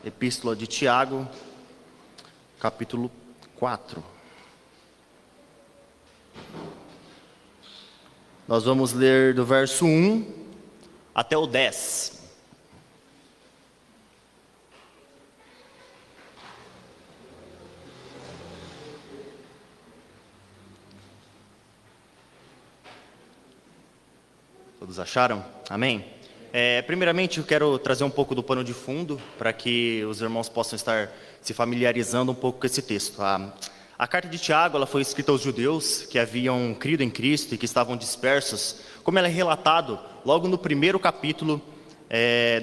Epístola de Tiago, capítulo 4. Nós vamos ler do verso 1 até o 10. Todos acharam? Amém? Primeiramente, eu quero trazer um pouco do pano de fundo para que os irmãos possam estar se familiarizando um pouco com esse texto. A carta de Tiago ela foi escrita aos judeus que haviam crido em Cristo e que estavam dispersos, como ela é relatado logo no primeiro capítulo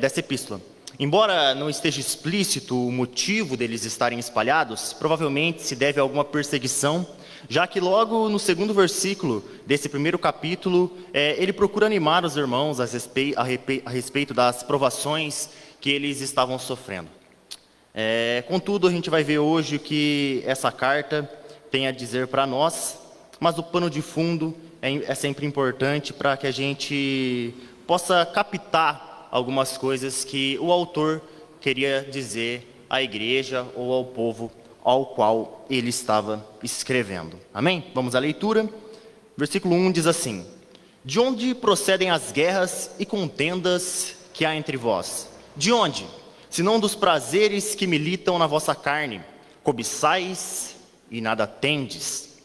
dessa epístola. Embora não esteja explícito o motivo deles estarem espalhados, provavelmente se deve a alguma perseguição, já que logo no segundo versículo desse primeiro capítulo, ele procura animar os irmãos a respeito das provações que eles estavam sofrendo. Contudo, a gente vai ver hoje o que essa carta tem a dizer para nós, mas o pano de fundo é sempre importante para que a gente possa captar algumas coisas que o autor queria dizer à igreja ou ao povo ao qual ele estava escrevendo. Amém? Vamos à leitura. Versículo 1 diz assim: De onde procedem as guerras e contendas que há entre vós? De onde? Senão dos prazeres que militam na vossa carne. Cobiçais e nada tendes.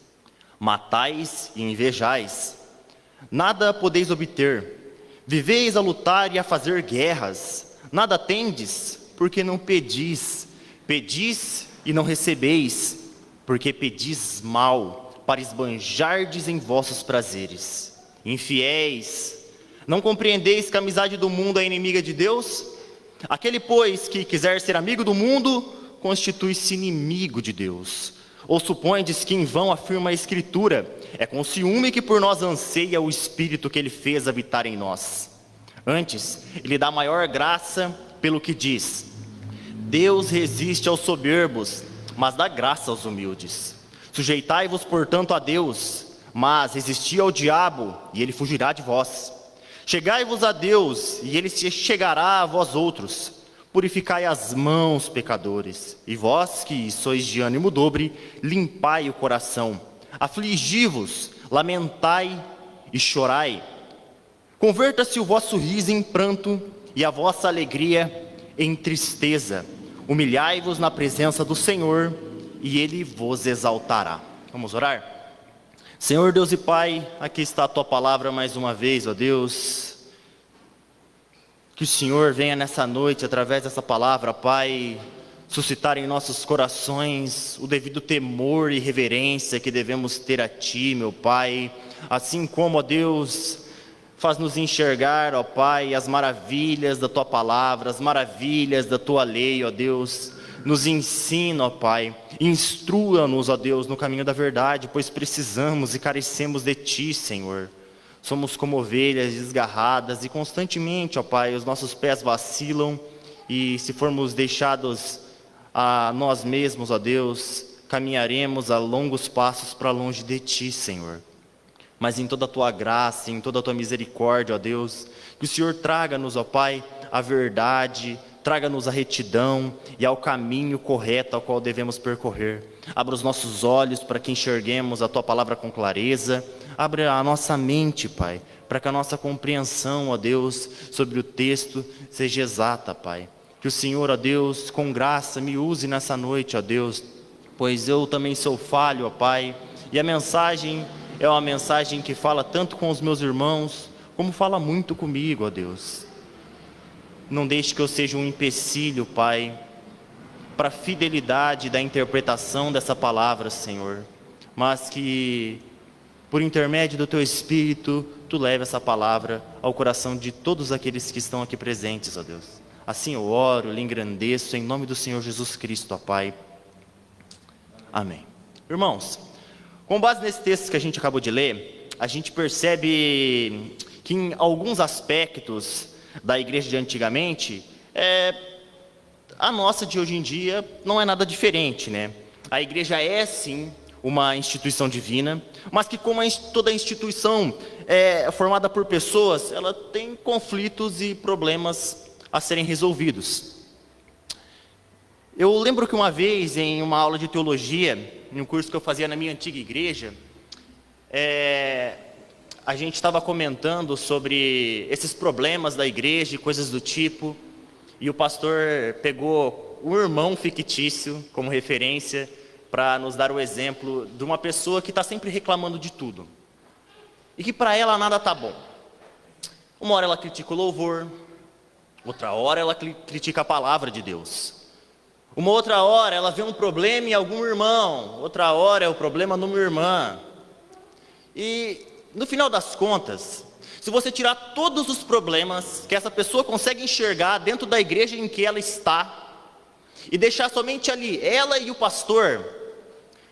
Matais e invejais. Nada podeis obter. Viveis a lutar e a fazer guerras. Nada tendes, porque não pedis. Pedis e não recebeis, porque pedis mal, para esbanjardes em vossos prazeres. Infiéis, não compreendeis que a amizade do mundo é inimiga de Deus? Aquele, pois, que quiser ser amigo do mundo, constitui-se inimigo de Deus. Ou supondes que em vão afirma a Escritura, é com ciúme que por nós anseia o Espírito que Ele fez habitar em nós. Antes, Ele dá maior graça pelo que diz: Deus resiste aos soberbos, mas dá graça aos humildes. Sujeitai-vos, portanto, a Deus, mas resisti ao diabo, e ele fugirá de vós. Chegai-vos a Deus, e ele se chegará a vós outros. Purificai as mãos, pecadores, e vós que sois de ânimo dobre, limpai o coração. Afligi-vos, lamentai e chorai. Converta-se o vosso riso em pranto, e a vossa alegria em tristeza. Humilhai-vos na presença do Senhor, e Ele vos exaltará. Vamos orar? Senhor Deus e Pai, aqui está a Tua palavra mais uma vez, ó Deus. Que o Senhor venha nessa noite, através dessa palavra, Pai, suscitar em nossos corações o devido temor e reverência que devemos ter a Ti, meu Pai. Assim como, ó Deus, faz-nos enxergar, ó Pai, as maravilhas da Tua palavra, as maravilhas da Tua lei, ó Deus. Nos ensina, ó Pai, instrua-nos, ó Deus, no caminho da verdade, pois precisamos e carecemos de Ti, Senhor. Somos como ovelhas desgarradas e constantemente, ó Pai, os nossos pés vacilam e se formos deixados a nós mesmos, ó Deus, caminharemos a longos passos para longe de Ti, Senhor. Mas em toda a Tua graça, em toda a Tua misericórdia, ó Deus, que o Senhor traga-nos, ó Pai, a verdade, traga-nos a retidão e ao caminho correto ao qual devemos percorrer. Abra os nossos olhos para que enxerguemos a Tua palavra com clareza. Abra a nossa mente, Pai, para que a nossa compreensão, ó Deus, sobre o texto seja exata, Pai. Que o Senhor, ó Deus, com graça me use nessa noite, ó Deus, pois eu também sou falho, ó Pai, e a mensagem é uma mensagem que fala tanto com os meus irmãos, como fala muito comigo, ó Deus. Não deixe que eu seja um empecilho, Pai, para a fidelidade da interpretação dessa palavra, Senhor. Mas que, por intermédio do Teu Espírito, Tu leve essa palavra ao coração de todos aqueles que estão aqui presentes, ó Deus. Assim eu oro, lhe engrandeço, em nome do Senhor Jesus Cristo, ó Pai. Amém. Irmãos, com base nesse texto que a gente acabou de ler, a gente percebe que em alguns aspectos da igreja de antigamente, a nossa de hoje em dia não é nada diferente, né? A igreja é sim uma instituição divina, mas que como toda instituição é formada por pessoas, ela tem conflitos e problemas a serem resolvidos. Eu lembro que uma vez, em uma aula de teologia, em um curso que eu fazia na minha antiga igreja, a gente estava comentando sobre esses problemas da igreja e coisas do tipo, e o pastor pegou um irmão fictício como referência para nos dar o exemplo de uma pessoa que está sempre reclamando de tudo, e que para ela nada está bom. Uma hora ela critica o louvor, outra hora ela critica a palavra de Deus. Uma outra hora ela vê um problema em algum irmão, outra hora é o problema numa irmã. E no final das contas, se você tirar todos os problemas que essa pessoa consegue enxergar dentro da igreja em que ela está, e deixar somente ali ela e o pastor,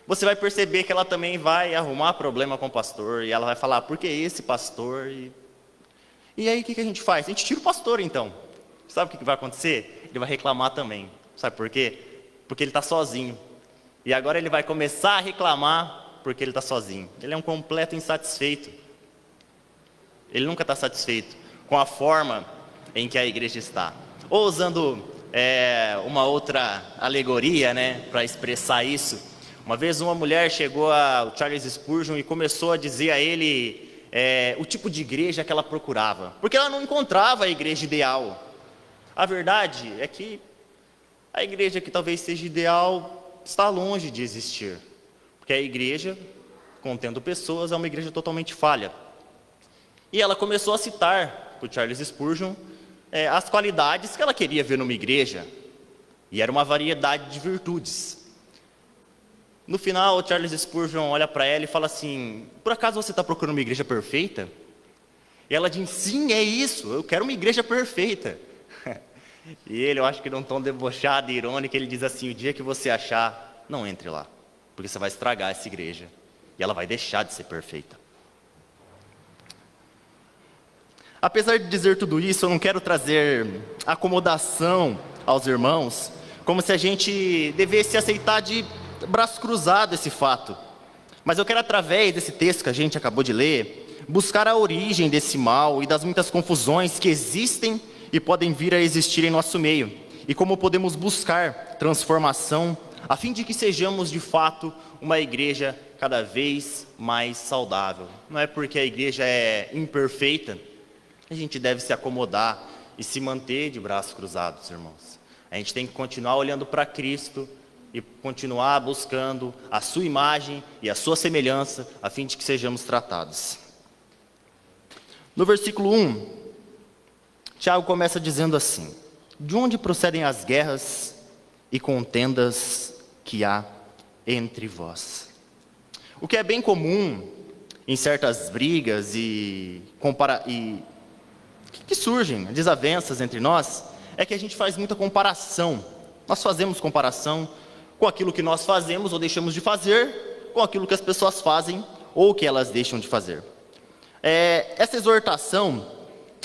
você vai perceber que ela também vai arrumar problema com o pastor, e ela vai falar, por que esse pastor? E aí o que a gente faz? A gente tira o pastor então. Sabe o que vai acontecer? Ele vai reclamar também. Sabe por quê? Porque ele está sozinho. E agora ele vai começar a reclamar porque ele está sozinho. Ele é um completo insatisfeito. Ele nunca está satisfeito com a forma em que a igreja está. Ou usando uma outra alegoria, né, para expressar isso. Uma vez uma mulher chegou ao Charles Spurgeon e começou a dizer a ele o tipo de igreja que ela procurava. Porque ela não encontrava a igreja ideal. A verdade é que a igreja que talvez seja ideal está longe de existir. Porque a igreja, contendo pessoas, é uma igreja totalmente falha. E ela começou a citar para o Charles Spurgeon as qualidades que ela queria ver numa igreja. E era uma variedade de virtudes. No final, o Charles Spurgeon olha para ela e fala assim, por acaso você está procurando uma igreja perfeita? E ela diz, sim, é isso, eu quero uma igreja perfeita. E ele, eu acho que num tom debochado e irônico, ele diz assim, o dia que você achar, não entre lá, porque você vai estragar essa igreja, e ela vai deixar de ser perfeita. Apesar de dizer tudo isso, eu não quero trazer acomodação aos irmãos, como se a gente devesse aceitar de braço cruzado esse fato. Mas eu quero, através desse texto que a gente acabou de ler, buscar a origem desse mal e das muitas confusões que existem e podem vir a existir em nosso meio, e como podemos buscar transformação, a fim de que sejamos de fato uma igreja cada vez mais saudável. Não é porque a igreja é imperfeita, a gente deve se acomodar e se manter de braços cruzados, irmãos. A gente tem que continuar olhando para Cristo e continuar buscando a sua imagem e a sua semelhança, a fim de que sejamos tratados. No versículo 1, Tiago começa dizendo assim, de onde procedem as guerras e contendas que há entre vós? O que é bem comum em certas brigas que surgem, desavenças entre nós, é que a gente faz muita comparação. Nós fazemos comparação com aquilo que nós fazemos ou deixamos de fazer, com aquilo que as pessoas fazem ou que elas deixam de fazer. Essa exortação,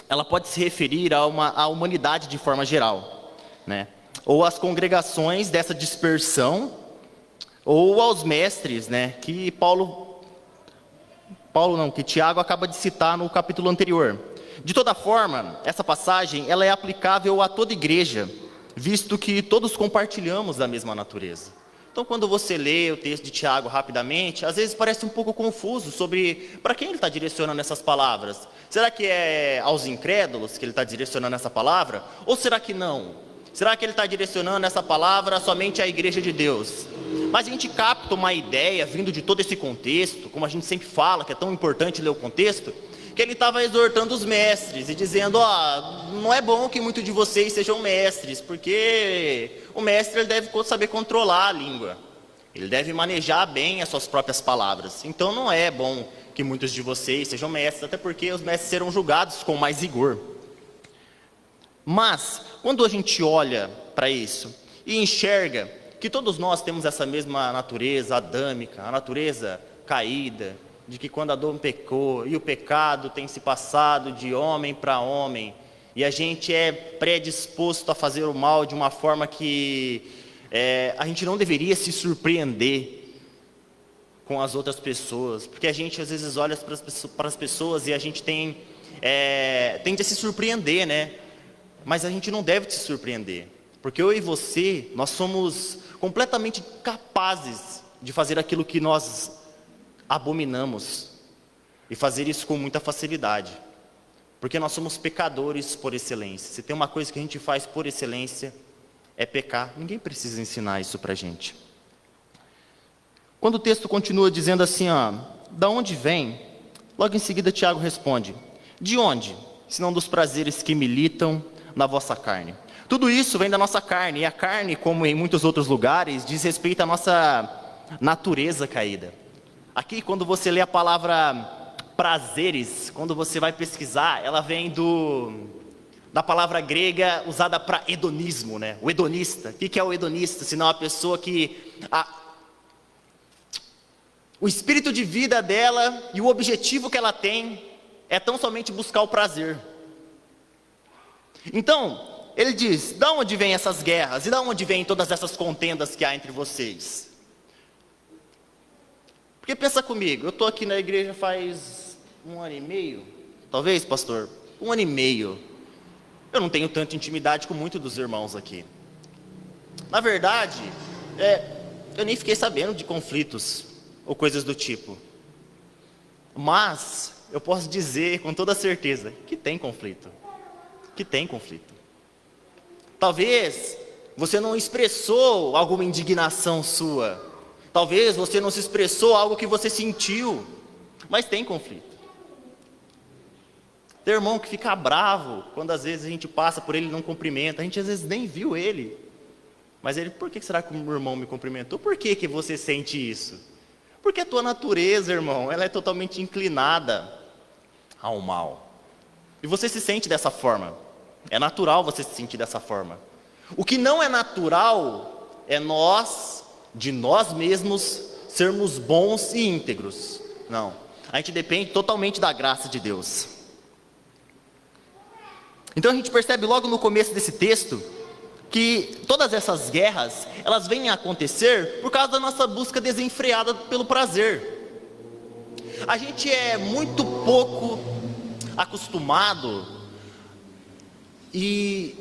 ela pode se referir à humanidade de forma geral, né? Ou às congregações dessa dispersão, ou aos mestres, né? Que que Tiago acaba de citar no capítulo anterior. De toda forma, essa passagem ela é aplicável a toda igreja, visto que todos compartilhamos da mesma natureza. Então, quando você lê o texto de Tiago rapidamente, às vezes parece um pouco confuso sobre para quem ele está direcionando essas palavras. Será que é aos incrédulos que ele está direcionando essa palavra? Ou será que não? Será que ele está direcionando essa palavra somente à igreja de Deus? Mas a gente capta uma ideia, vindo de todo esse contexto, como a gente sempre fala, que é tão importante ler o contexto, que ele estava exortando os mestres e dizendo, não é bom que muitos de vocês sejam mestres, porque o mestre ele deve saber controlar a língua, ele deve manejar bem as suas próprias palavras, então não é bom que muitos de vocês sejam mestres, até porque os mestres serão julgados com mais rigor. Mas, quando a gente olha para isso e enxerga que todos nós temos essa mesma natureza adâmica, a natureza caída, de que quando Adão pecou e o pecado tem se passado de homem para homem, e a gente é predisposto a fazer o mal de uma forma que a gente não deveria se surpreender com as outras pessoas, porque a gente às vezes olha para as pessoas e a gente tende a se surpreender, né? Mas a gente não deve se surpreender. Porque eu e você, nós somos completamente capazes de fazer aquilo que nós abominamos e fazer isso com muita facilidade. Porque nós somos pecadores por excelência. Se tem uma coisa que a gente faz por excelência, é pecar. Ninguém precisa ensinar isso pra gente. Quando o texto continua dizendo assim, da onde vem? Logo em seguida Tiago responde, de onde? Senão dos prazeres que militam na vossa carne. Tudo isso vem da nossa carne, e a carne, como em muitos outros lugares, diz respeito à nossa natureza caída. Aqui, quando você lê a palavra prazeres, quando você vai pesquisar, ela vem da palavra grega usada para hedonismo, né? O hedonista. O que é o hedonista? Senão a pessoa que... o espírito de vida dela e o objetivo que ela tem é tão somente buscar o prazer. Então, ele diz, de onde vêm essas guerras? E de onde vêm todas essas contendas que há entre vocês? Porque pensa comigo, eu estou aqui na igreja faz 1 ano e meio, talvez, pastor, 1 ano e meio. Eu não tenho tanta intimidade com muitos dos irmãos aqui. Na verdade, eu nem fiquei sabendo de conflitos ou coisas do tipo. Mas eu posso dizer com toda certeza que tem conflito. Que tem conflito. Talvez você não expressou alguma indignação sua. Talvez você não se expressou algo que você sentiu. Mas tem conflito. Tem irmão que fica bravo quando às vezes a gente passa por ele e não cumprimenta. A gente às vezes nem viu ele. Mas ele, por que será que o irmão me cumprimentou? Por que você sente isso? Porque a tua natureza, irmão, ela é totalmente inclinada ao mal. E você se sente dessa forma. É natural você se sentir dessa forma. O que não é natural é de nós mesmos, sermos bons e íntegros. Não. A gente depende totalmente da graça de Deus. Então a gente percebe logo no começo desse texto que todas essas guerras, elas vêm a acontecer por causa da nossa busca desenfreada pelo prazer. A gente é muito pouco acostumado, e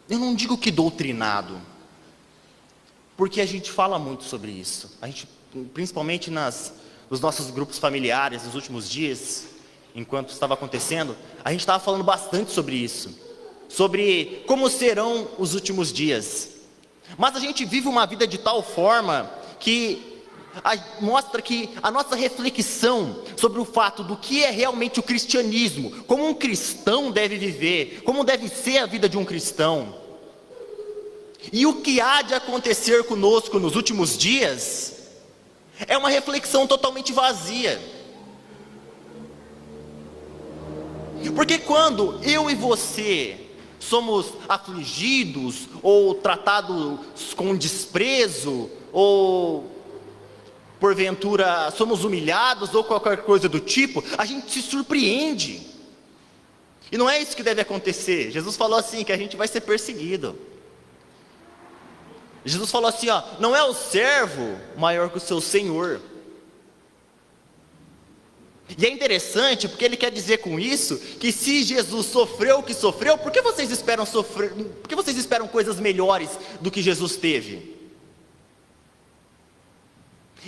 eu não digo que doutrinado, porque a gente fala muito sobre isso. A gente, principalmente nos nossos grupos familiares, nos últimos dias, enquanto estava acontecendo, a gente estava falando bastante sobre isso. Sobre como serão os últimos dias. Mas a gente vive uma vida de tal forma que mostra que a nossa reflexão sobre o fato do que é realmente o cristianismo, como um cristão deve viver, como deve ser a vida de um cristão, e o que há de acontecer conosco nos últimos dias, é uma reflexão totalmente vazia. Porque quando eu e você somos afligidos, ou tratados com desprezo, ou porventura somos humilhados, ou qualquer coisa do tipo, a gente se surpreende. E não é isso que deve acontecer. Jesus falou assim, que a gente vai ser perseguido. Jesus falou assim, não é o servo maior que o seu senhor. E é interessante, porque ele quer dizer com isso, que se Jesus sofreu o que sofreu, por que vocês esperam sofrer? Por que vocês esperam coisas melhores do que Jesus teve?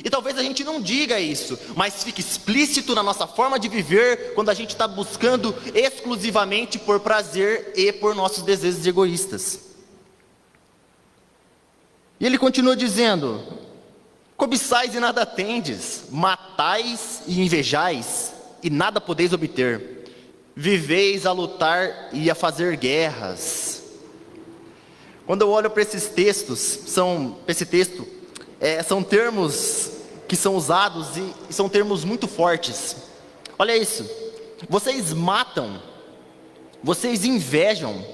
E talvez a gente não diga isso, mas fique explícito na nossa forma de viver, quando a gente está buscando exclusivamente por prazer e por nossos desejos egoístas. E ele continua dizendo, cobiçais e nada tendes, matais e invejais, e nada podeis obter, viveis a lutar e a fazer guerras. Quando eu olho para esses textos, são termos que são usados e são termos muito fortes. Olha isso, vocês matam, vocês invejam,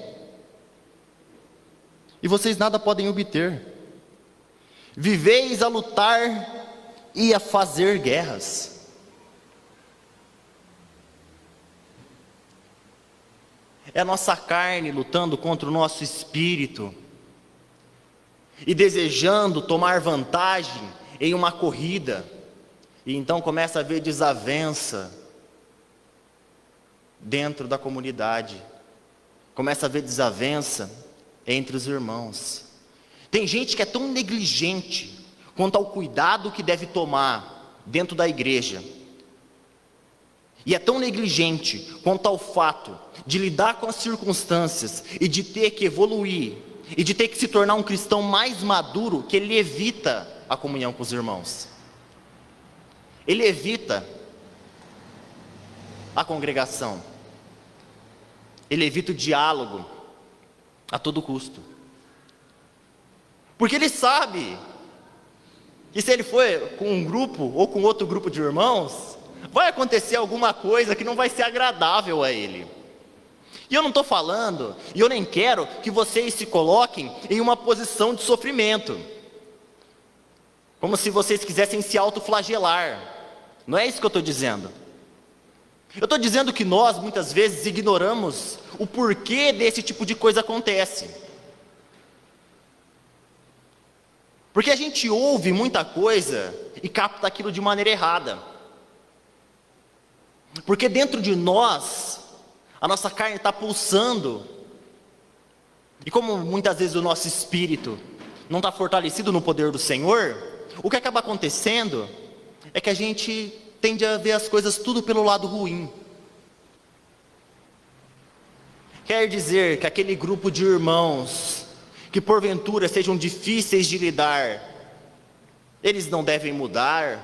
e vocês nada podem obter. Viveis a lutar e a fazer guerras. É a nossa carne lutando contra o nosso espírito e desejando tomar vantagem em uma corrida, e então começa a haver desavença dentro da comunidade, começa a haver desavença entre os irmãos. Tem gente que é tão negligente quanto ao cuidado que deve tomar dentro da igreja. E é tão negligente quanto ao fato de lidar com as circunstâncias e de ter que evoluir e de ter que se tornar um cristão mais maduro, que ele evita a comunhão com os irmãos. Ele evita a congregação. Ele evita o diálogo a todo custo. Porque ele sabe que se ele for com um grupo ou com outro grupo de irmãos, vai acontecer alguma coisa que não vai ser agradável a ele. E eu não estou falando, e eu nem quero que vocês se coloquem em uma posição de sofrimento, como se vocês quisessem se autoflagelar. Não é isso que eu estou dizendo. Eu estou dizendo que nós muitas vezes ignoramos o porquê desse tipo de coisa acontece. Porque a gente ouve muita coisa e capta aquilo de maneira errada. Porque dentro de nós, a nossa carne está pulsando. E como muitas vezes o nosso espírito não está fortalecido no poder do Senhor, o que acaba acontecendo é que a gente tende a ver as coisas tudo pelo lado ruim. Quer dizer que aquele grupo de irmãos que porventura sejam difíceis de lidar, eles não devem mudar?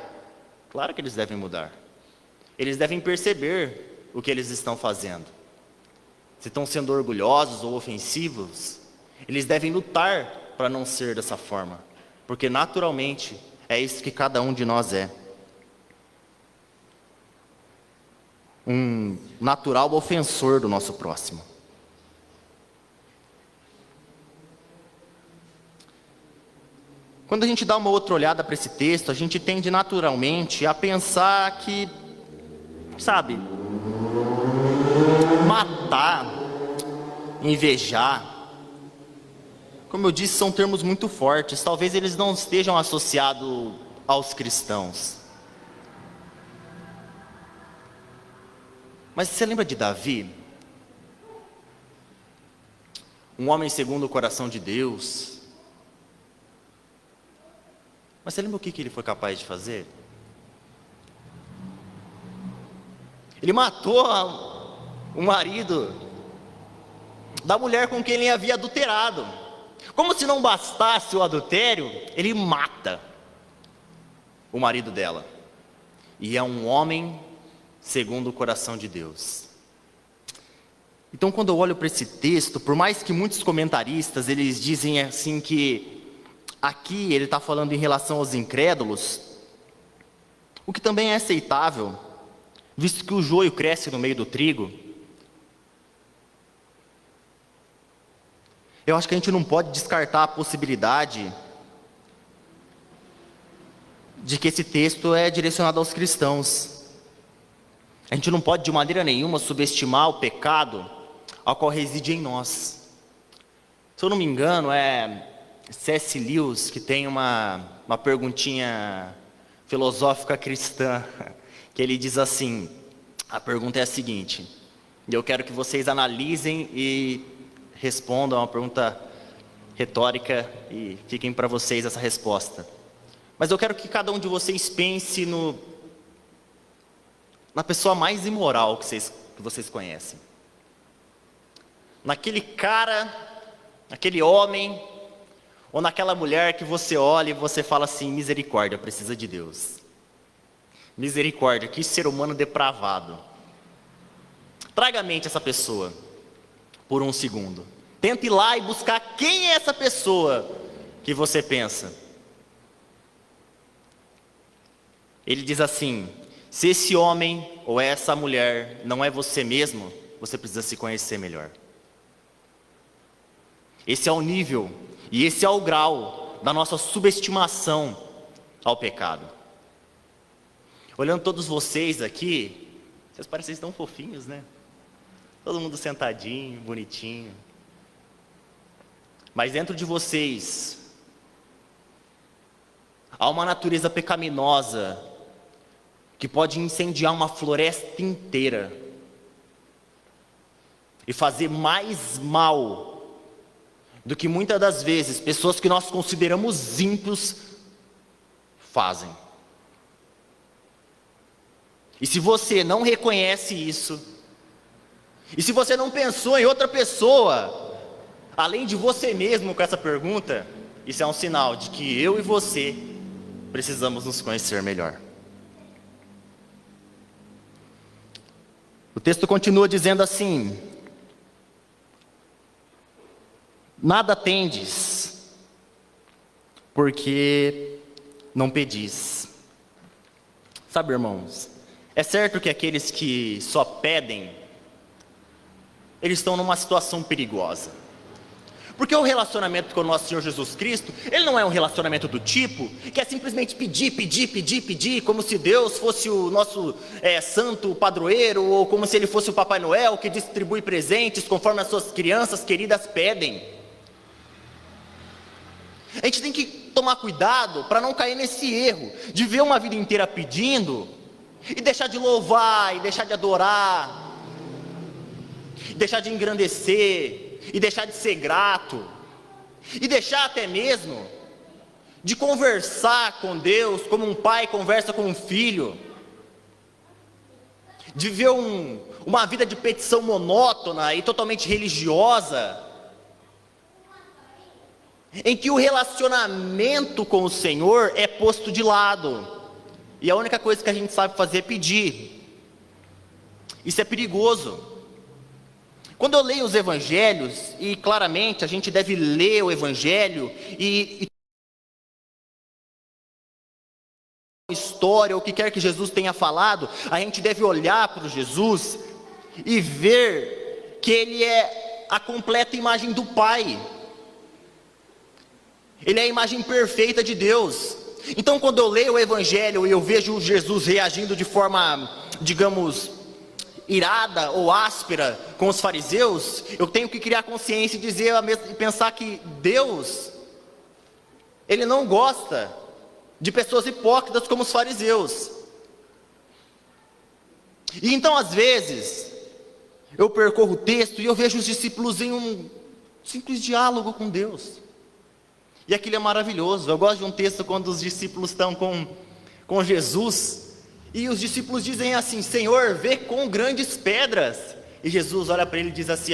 Claro que eles devem mudar. Eles devem perceber o que eles estão fazendo. Se estão sendo orgulhosos ou ofensivos, eles devem lutar para não ser dessa forma, porque naturalmente é isso que cada um de nós é. Um natural ofensor do nosso próximo. Quando a gente dá uma outra olhada para esse texto, a gente tende naturalmente a pensar que, sabe, matar, invejar, como eu disse, são termos muito fortes. Talvez eles não estejam associados aos cristãos. Mas você lembra de Davi? Um homem segundo o coração de Deus. Mas você lembra o que ele foi capaz de fazer? Ele matou o marido da mulher com quem ele havia adulterado. Como se não bastasse o adultério, ele mata o marido dela. E é um homem segundo o coração de Deus. Então, quando eu olho para esse texto, por mais que muitos comentaristas eles dizem assim que aqui ele está falando em relação aos incrédulos, o que também é aceitável, visto que o joio cresce no meio do trigo. Eu acho que a gente não pode descartar a possibilidade de que esse texto é direcionado aos cristãos. A gente não pode de maneira nenhuma subestimar o pecado ao qual reside em nós. Se eu não me engano, é C.S. Lewis que tem uma perguntinha filosófica cristã, que ele diz assim, a pergunta é a seguinte, e eu quero que vocês analisem e respondam, é uma pergunta retórica e fiquem para vocês essa resposta. Mas eu quero que cada um de vocês pense na pessoa mais imoral que vocês conhecem. Naquele cara, naquele homem, ou naquela mulher que você olha e você fala assim, misericórdia, precisa de Deus. Misericórdia, que ser humano depravado. Traga à mente essa pessoa, por um segundo. Tente ir lá e buscar quem é essa pessoa que você pensa. Ele diz assim, se esse homem ou essa mulher não é você mesmo, você precisa se conhecer melhor. Esse é o nível e esse é o grau da nossa subestimação ao pecado. Olhando todos vocês aqui, vocês parecem tão fofinhos, né? Todo mundo sentadinho, bonitinho. Mas dentro de vocês há uma natureza pecaminosa que pode incendiar uma floresta inteira e fazer mais mal do que muitas das vezes pessoas que nós consideramos ímpios fazem. E se você não reconhece isso, e se você não pensou em outra pessoa, além de você mesmo com essa pergunta, isso é um sinal de que eu e você precisamos nos conhecer melhor. O texto continua dizendo assim: nada tendes, porque não pedis. Sabe, irmãos, é certo que aqueles que só pedem, eles estão numa situação perigosa. Porque o relacionamento com o nosso Senhor Jesus Cristo, ele não é um relacionamento do tipo que é simplesmente pedir, pedir, pedir, pedir, como se Deus fosse o nosso santo padroeiro, ou como se ele fosse o Papai Noel que distribui presentes conforme as suas crianças queridas pedem. A gente tem que tomar cuidado para não cair nesse erro de ver uma vida inteira pedindo e deixar de louvar, e deixar de adorar, e deixar de engrandecer, e deixar de ser grato, e deixar até mesmo de conversar com Deus como um pai conversa com um filho, de viver uma vida de petição monótona e totalmente religiosa, em que o relacionamento com o Senhor é posto de lado, e a única coisa que a gente sabe fazer é pedir. Isso é perigoso. Quando eu leio os evangelhos, e claramente a gente deve ler o evangelho e história, ou o que quer que Jesus tenha falado, a gente deve olhar para Jesus e ver que ele é a completa imagem do Pai. Ele é a imagem perfeita de Deus. Então, quando eu leio o evangelho e eu vejo Jesus reagindo de forma, digamos, irada ou áspera com os fariseus, eu tenho que criar consciência e pensar que Deus, ele não gosta de pessoas hipócritas como os fariseus. E então, às vezes, eu percorro o texto e eu vejo os discípulos em um simples diálogo com Deus, e aquilo é maravilhoso. Eu gosto de um texto quando os discípulos estão com Jesus, e os discípulos dizem assim: Senhor, vê com grandes pedras. E Jesus olha para ele e diz assim: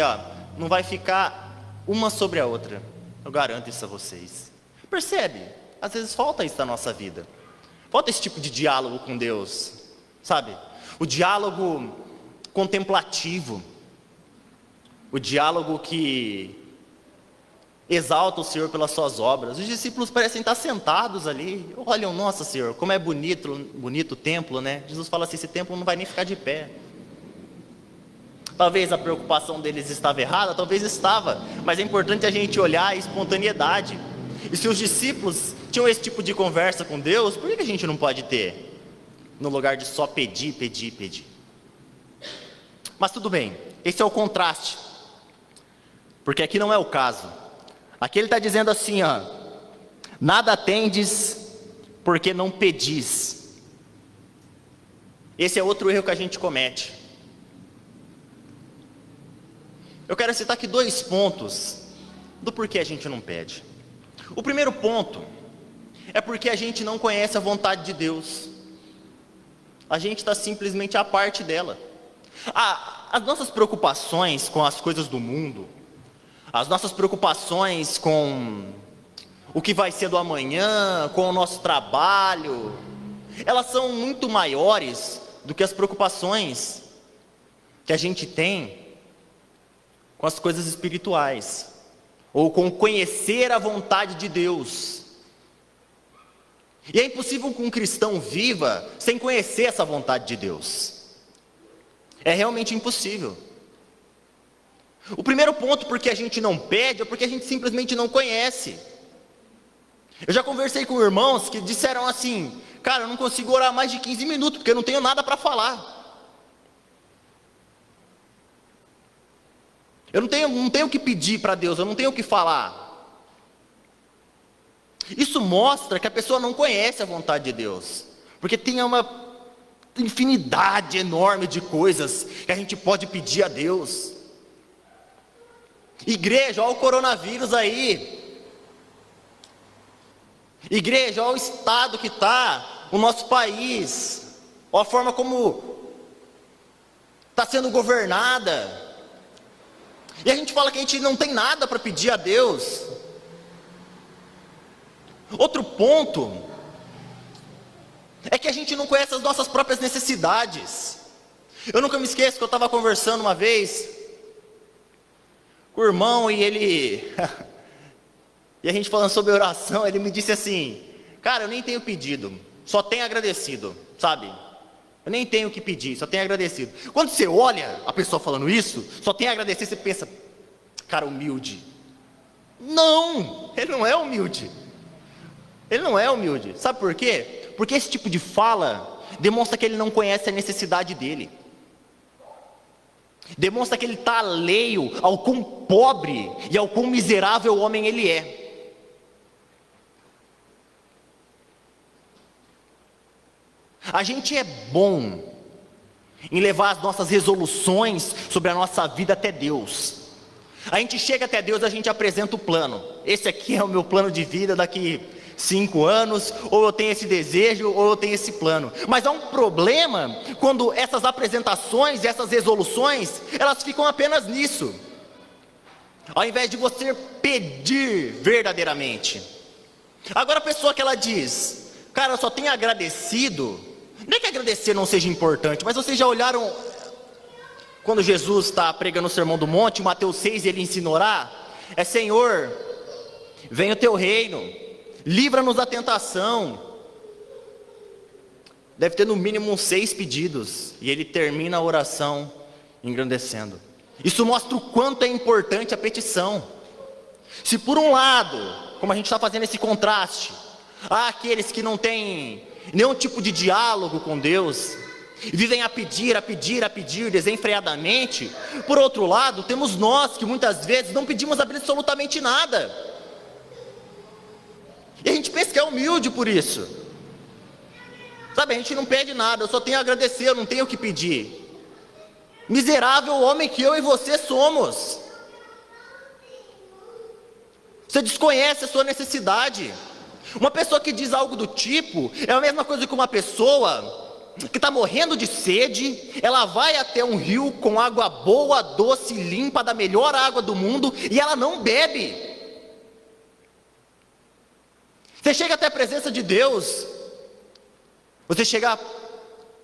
não vai ficar uma sobre a outra, eu garanto isso a vocês. Percebe? Às vezes falta isso na nossa vida, falta esse tipo de diálogo com Deus, sabe? O diálogo contemplativo, o diálogo que exalta o Senhor pelas suas obras. Os discípulos parecem estar sentados ali, olham: nossa, Senhor, como é bonito o templo, né? Jesus fala assim: esse templo não vai nem ficar de pé. Talvez a preocupação deles estava errada, talvez estava, mas é importante a gente olhar a espontaneidade. E se os discípulos tinham esse tipo de conversa com Deus, por que a gente não pode ter? No lugar de só pedir, pedir, pedir. Mas tudo bem, esse é o contraste, porque aqui não é o caso. Aqui ele está dizendo assim: nada tendes, porque não pedis. Esse é outro erro que a gente comete. Eu quero citar aqui 2 pontos do porquê a gente não pede. O primeiro ponto é porque a gente não conhece a vontade de Deus. A gente está simplesmente à parte dela. As nossas preocupações com as coisas do mundo, as nossas preocupações com o que vai ser do amanhã, com o nosso trabalho, elas são muito maiores do que as preocupações que a gente tem com as coisas espirituais, ou com conhecer a vontade de Deus. E é impossível que um cristão viva sem conhecer essa vontade de Deus. É realmente impossível. O primeiro ponto porque a gente não pede é porque a gente simplesmente não conhece. Eu já conversei com irmãos que disseram assim: cara, eu não consigo orar mais de 15 minutos porque eu não tenho nada para falar. Eu não tenho o que pedir para Deus, eu não tenho o que falar. Isso mostra que a pessoa não conhece a vontade de Deus, porque tem uma infinidade enorme de coisas que a gente pode pedir a Deus. Igreja, olha o coronavírus aí. Igreja, olha o estado que está o nosso país. Olha a forma como está sendo governada. E a gente fala que a gente não tem nada para pedir a Deus. Outro ponto é que a gente não conhece as nossas próprias necessidades. Eu nunca me esqueço que eu estava conversando uma vez com o irmão e ele e a gente falando sobre oração, ele me disse assim: cara, eu nem tenho pedido, só tenho agradecido, sabe? Eu nem tenho o que pedir, só tenho agradecido. Quando você olha a pessoa falando isso, só tem a agradecer, você pensa, cara, humilde. Não, ele não é humilde. Ele não é humilde. Sabe por quê? Porque esse tipo de fala demonstra que ele não conhece a necessidade dele. Demonstra que ele está alheio ao quão pobre e ao quão miserável o homem ele é. A gente é bom em levar as nossas resoluções sobre a nossa vida até Deus. A gente chega até Deus, a gente apresenta o plano. Esse aqui é o meu plano de vida daqui 5 anos, ou eu tenho esse desejo, ou eu tenho esse plano. Mas há um problema quando essas apresentações, essas resoluções, elas ficam apenas nisso. Ao invés de você pedir verdadeiramente. Agora a pessoa que ela diz, cara, eu só tenho agradecido. Não é que agradecer não seja importante, mas vocês já olharam quando Jesus está pregando o Sermão do Monte, Mateus 6, ele ensina a orar? É: Senhor, venha o teu reino, livra-nos da tentação. Deve ter no mínimo uns 6 pedidos, e ele termina a oração engrandecendo. Isso mostra o quanto é importante a petição. Se por um lado, como a gente está fazendo esse contraste, há aqueles que não têm nenhum tipo de diálogo com Deus, vivem a pedir desenfreadamente. Por outro lado, temos nós que muitas vezes não pedimos absolutamente nada, e a gente pensa que é humilde por isso, sabe? A gente não pede nada, eu só tenho a agradecer, eu não tenho o que pedir. Miserável homem que eu e você somos. Você desconhece a sua necessidade. Uma pessoa que diz algo do tipo é a mesma coisa que uma pessoa que está morrendo de sede. Ela vai até um rio com água boa, doce, limpa, da melhor água do mundo, e ela não bebe. Você chega até a presença de Deus, você chega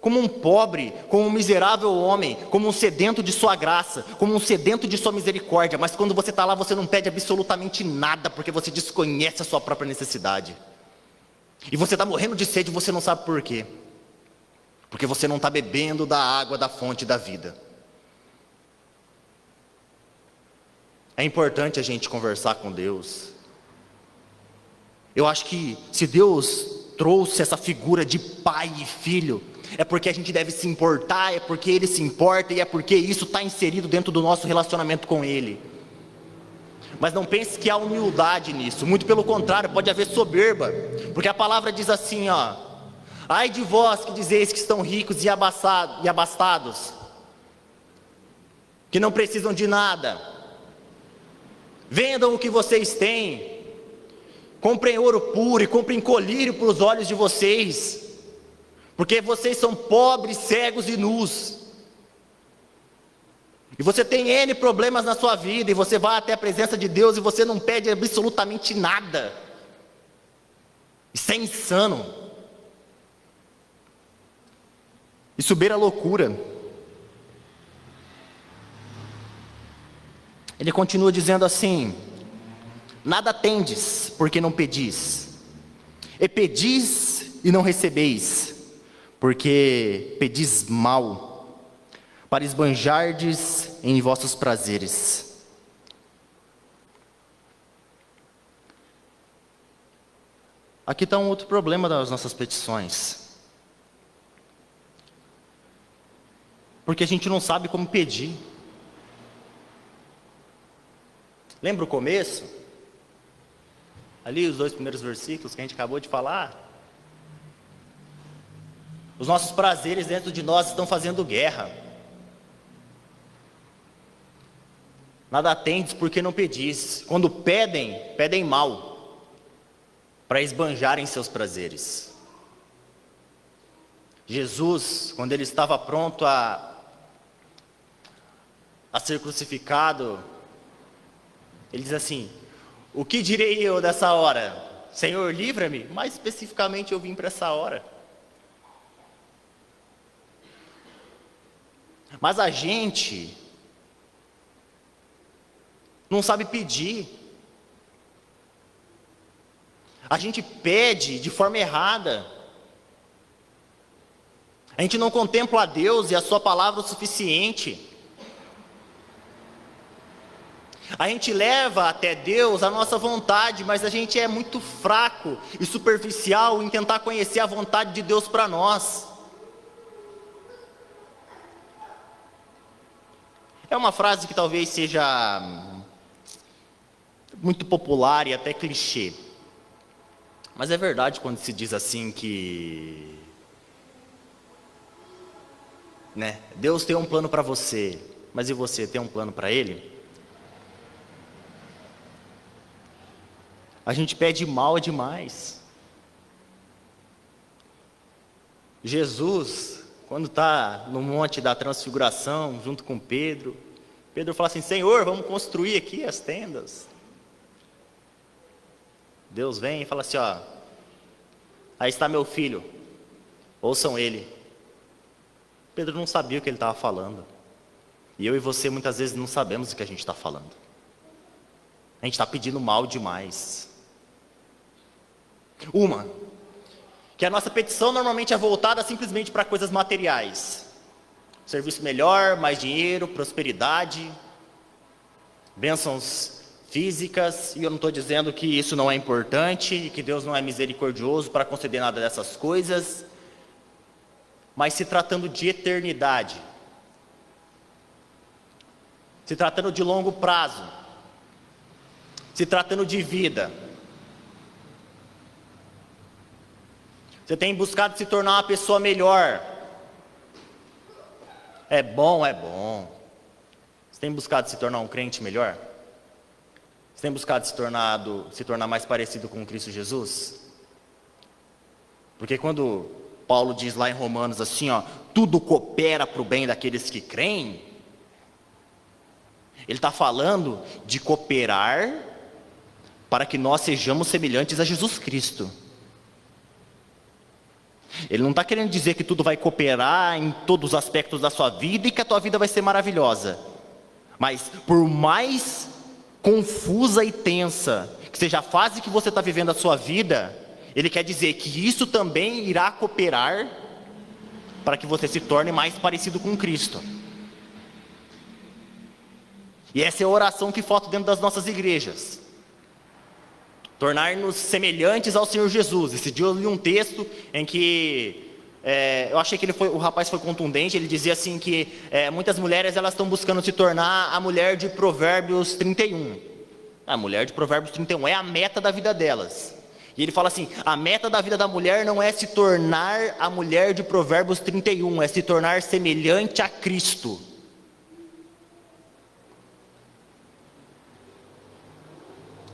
como um pobre, como um miserável homem, como um sedento de sua graça, como um sedento de sua misericórdia. Mas quando você está lá, você não pede absolutamente nada, porque você desconhece a sua própria necessidade. E você está morrendo de sede e você não sabe por quê. Porque você não está bebendo da água da fonte da vida. É importante a gente conversar com Deus. Eu acho que se Deus trouxe essa figura de pai e filho, é porque a gente deve se importar, é porque Ele se importa, e é porque isso está inserido dentro do nosso relacionamento com Ele. Mas não pense que há humildade nisso, muito pelo contrário, pode haver soberba, porque a palavra diz assim, ó: ai de vós que dizeis que estão ricos e abastados, que não precisam de nada, vendam o que vocês têm, comprem ouro puro e comprem colírio para os olhos de vocês, porque vocês são pobres, cegos e nus. E você tem N problemas na sua vida, e você vai até a presença de Deus e você não pede absolutamente nada. Isso é insano. Isso beira a loucura. Ele continua dizendo assim: nada tendes, porque não pedis, e pedis e não recebeis, porque pedis mal, para esbanjardes em vossos prazeres. Aqui está um outro problema das nossas petições, porque a gente não sabe como pedir. Lembra o começo? Ali os 2 primeiros versículos que a gente acabou de falar. Os nossos prazeres dentro de nós estão fazendo guerra. Nada tendes porque não pedis. Quando pedem, pedem mal, para esbanjarem seus prazeres. Jesus, quando ele estava pronto a ser crucificado, ele diz assim: o que direi eu dessa hora? Senhor, livra-me. Mais especificamente eu vim para essa hora. Mas a gente não sabe pedir. A gente pede de forma errada. A gente não contempla a Deus e a sua palavra o suficiente. A gente leva até Deus a nossa vontade, mas a gente é muito fraco e superficial em tentar conhecer a vontade de Deus para nós. É uma frase que talvez seja muito popular e até clichê. Mas é verdade quando se diz assim que, Deus tem um plano para você, mas e você tem um plano para Ele? A gente pede mal demais. Jesus, quando está no monte da transfiguração, junto com Pedro fala assim: Senhor, vamos construir aqui as tendas. Deus vem e fala assim: ó, aí está meu filho, ouçam ele. Pedro não sabia o que ele estava falando. E eu e você muitas vezes não sabemos o que a gente está falando. A gente está pedindo mal demais. Que a nossa petição normalmente é voltada simplesmente para coisas materiais. Serviço melhor, mais dinheiro, prosperidade, bênçãos físicas. E eu não estou dizendo que isso não é importante, que Deus não é misericordioso para conceder nada dessas coisas. Mas se tratando de eternidade, se tratando de longo prazo, se tratando de vida, você tem buscado se tornar uma pessoa melhor. É bom. Você tem buscado se tornar um crente melhor? Você tem buscado se tornar mais parecido com Cristo Jesus? Porque quando Paulo diz lá em Romanos assim, ó, tudo coopera para o bem daqueles que creem, ele está falando de cooperar para que nós sejamos semelhantes a Jesus Cristo. Ele não está querendo dizer que tudo vai cooperar em todos os aspectos da sua vida e que a tua vida vai ser maravilhosa. Mas por mais confusa e tensa que seja a fase que você está vivendo a sua vida, ele quer dizer que isso também irá cooperar para que você se torne mais parecido com Cristo. E essa é a oração que falta dentro das nossas igrejas. Tornar-nos semelhantes ao Senhor Jesus. Esse dia eu li um texto em que eu achei que o rapaz foi contundente. Ele dizia assim que muitas mulheres elas estão buscando se tornar a mulher de Provérbios 31. A mulher de Provérbios 31 é a meta da vida delas. E ele fala assim: a meta da vida da mulher não é se tornar a mulher de Provérbios 31, é se tornar semelhante a Cristo.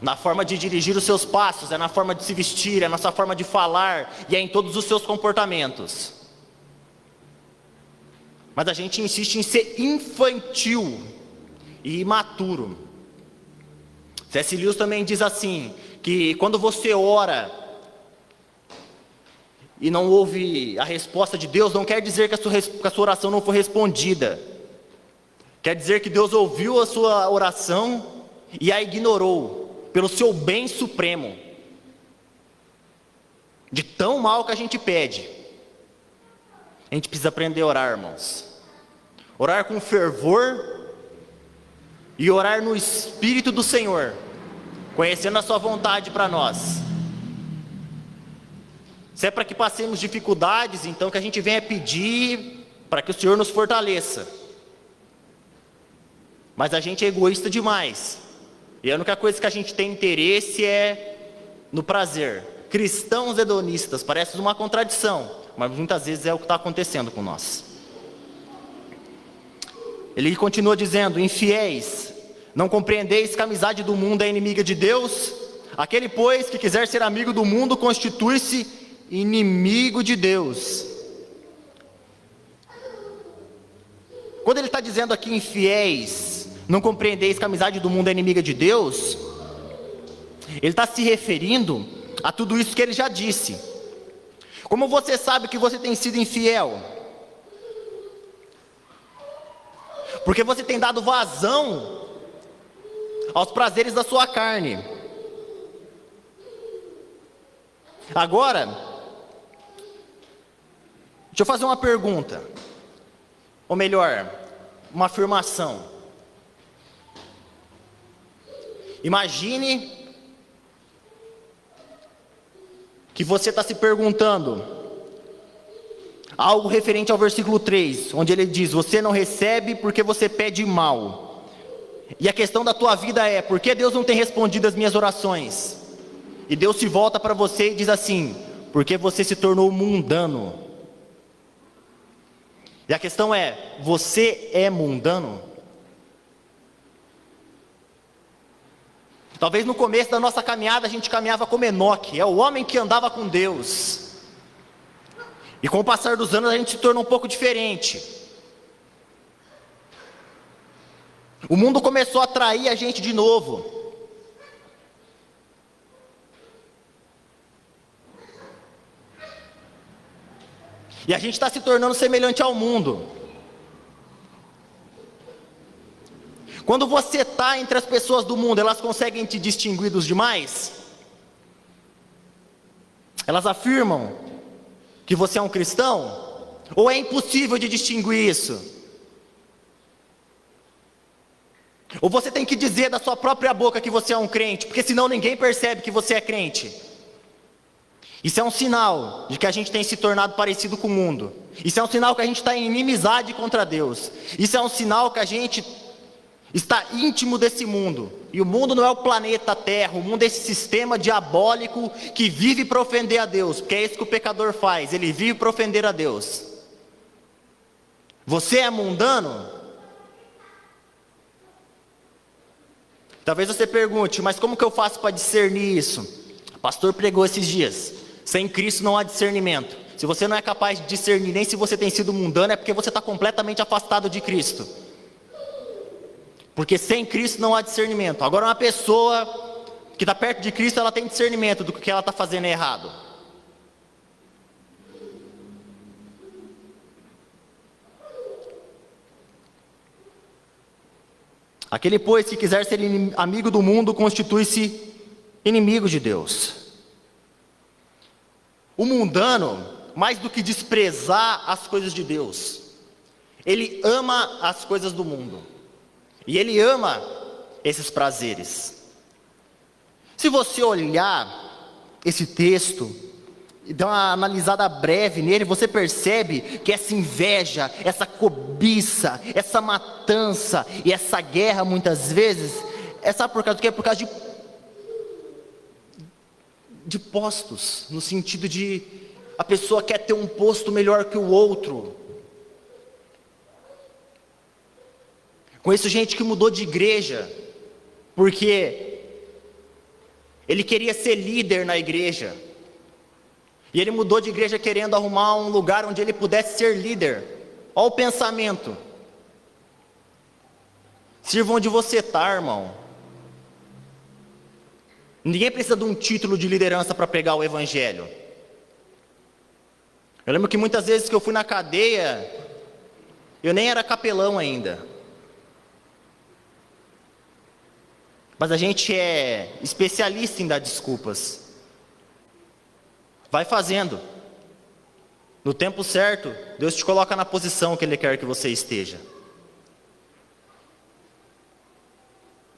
Na forma de dirigir os seus passos, é na forma de se vestir, é na sua forma de falar, e é em todos os seus comportamentos. Mas a gente insiste em ser infantil e imaturo. C.S. Lewis também diz assim, que quando você ora e não ouve a resposta de Deus, não quer dizer que a sua oração não foi respondida. Quer dizer que Deus ouviu a sua oração e a ignorou, pelo seu bem supremo. De tão mal que a gente pede. A gente precisa aprender a orar, irmãos. Orar com fervor e orar no Espírito do Senhor, conhecendo a sua vontade para nós. Se é para que passemos dificuldades, então que a gente venha pedir para que o Senhor nos fortaleça. Mas a gente é egoísta demais. E a única coisa que a gente tem interesse é no prazer. Cristãos hedonistas, parece uma contradição, mas muitas vezes é o que está acontecendo com nós. Ele continua dizendo: infiéis, Não compreendeis que a amizade do mundo é inimiga de Deus? Aquele, pois, que quiser ser amigo do mundo, constitui-se inimigo de Deus. Quando ele está dizendo aqui, infiéis, não compreendeis que a amizade do mundo é inimiga de Deus, ele está se referindo a tudo isso que ele já disse. Como você sabe que você tem sido infiel? Porque você tem dado vazão aos prazeres da sua carne. Agora, deixa eu fazer uma pergunta. Ou melhor, uma afirmação. Imagine que você está se perguntando algo referente ao versículo 3, onde ele diz: você não recebe porque você pede mal. E a questão da tua vida é: por que Deus não tem respondido as minhas orações? E Deus se volta para você e diz assim: porque você se tornou mundano. E a questão é: você é mundano? Talvez no começo da nossa caminhada a gente caminhava como Enoque, é o homem que andava com Deus. E com o passar dos anos a gente se tornou um pouco diferente. O mundo começou a atrair a gente de novo. E a gente está se tornando semelhante ao mundo. Quando você está entre as pessoas do mundo, elas conseguem te distinguir dos demais? Elas afirmam que você é um cristão? Ou é impossível de distinguir isso? Ou você tem que dizer da sua própria boca que você é um crente, porque senão ninguém percebe que você é crente? Isso é um sinal de que a gente tem se tornado parecido com o mundo. Isso é um sinal que a gente está em inimizade contra Deus. Isso é um sinal que a gente está íntimo desse mundo. E o mundo não é o planeta Terra, o mundo é esse sistema diabólico que vive para ofender a Deus, porque é isso que o pecador faz, ele vive para ofender a Deus. Você é mundano? Talvez você pergunte: mas como que eu faço para discernir isso? O pastor pregou esses dias: sem Cristo não há discernimento. Se você não é capaz de discernir nem se você tem sido mundano, é porque você está completamente afastado de Cristo. Porque sem Cristo não há discernimento. Agora, uma pessoa que está perto de Cristo, ela tem discernimento do que ela está fazendo errado. Aquele, pois, que quiser ser amigo do mundo, constitui-se inimigo de Deus. O mundano, mais do que desprezar as coisas de Deus, ele ama as coisas do mundo. E ele ama esses prazeres. Se você olhar esse texto e dar uma analisada breve nele, você percebe que essa inveja, essa cobiça, essa matança e essa guerra, muitas vezes, sabe por causa do quê? Por causa de postos, no sentido de a pessoa quer ter um posto melhor que o outro. Conheço gente que mudou de igreja porque ele queria ser líder na igreja. E ele mudou de igreja querendo arrumar um lugar onde ele pudesse ser líder. Olha o pensamento. Sirva onde você está, irmão. Ninguém precisa de um título de liderança para pregar o evangelho. Eu lembro que muitas vezes que eu fui na cadeia, eu nem era capelão ainda. Mas a gente é especialista em dar desculpas. Vai fazendo. No tempo certo, Deus te coloca na posição que Ele quer que você esteja.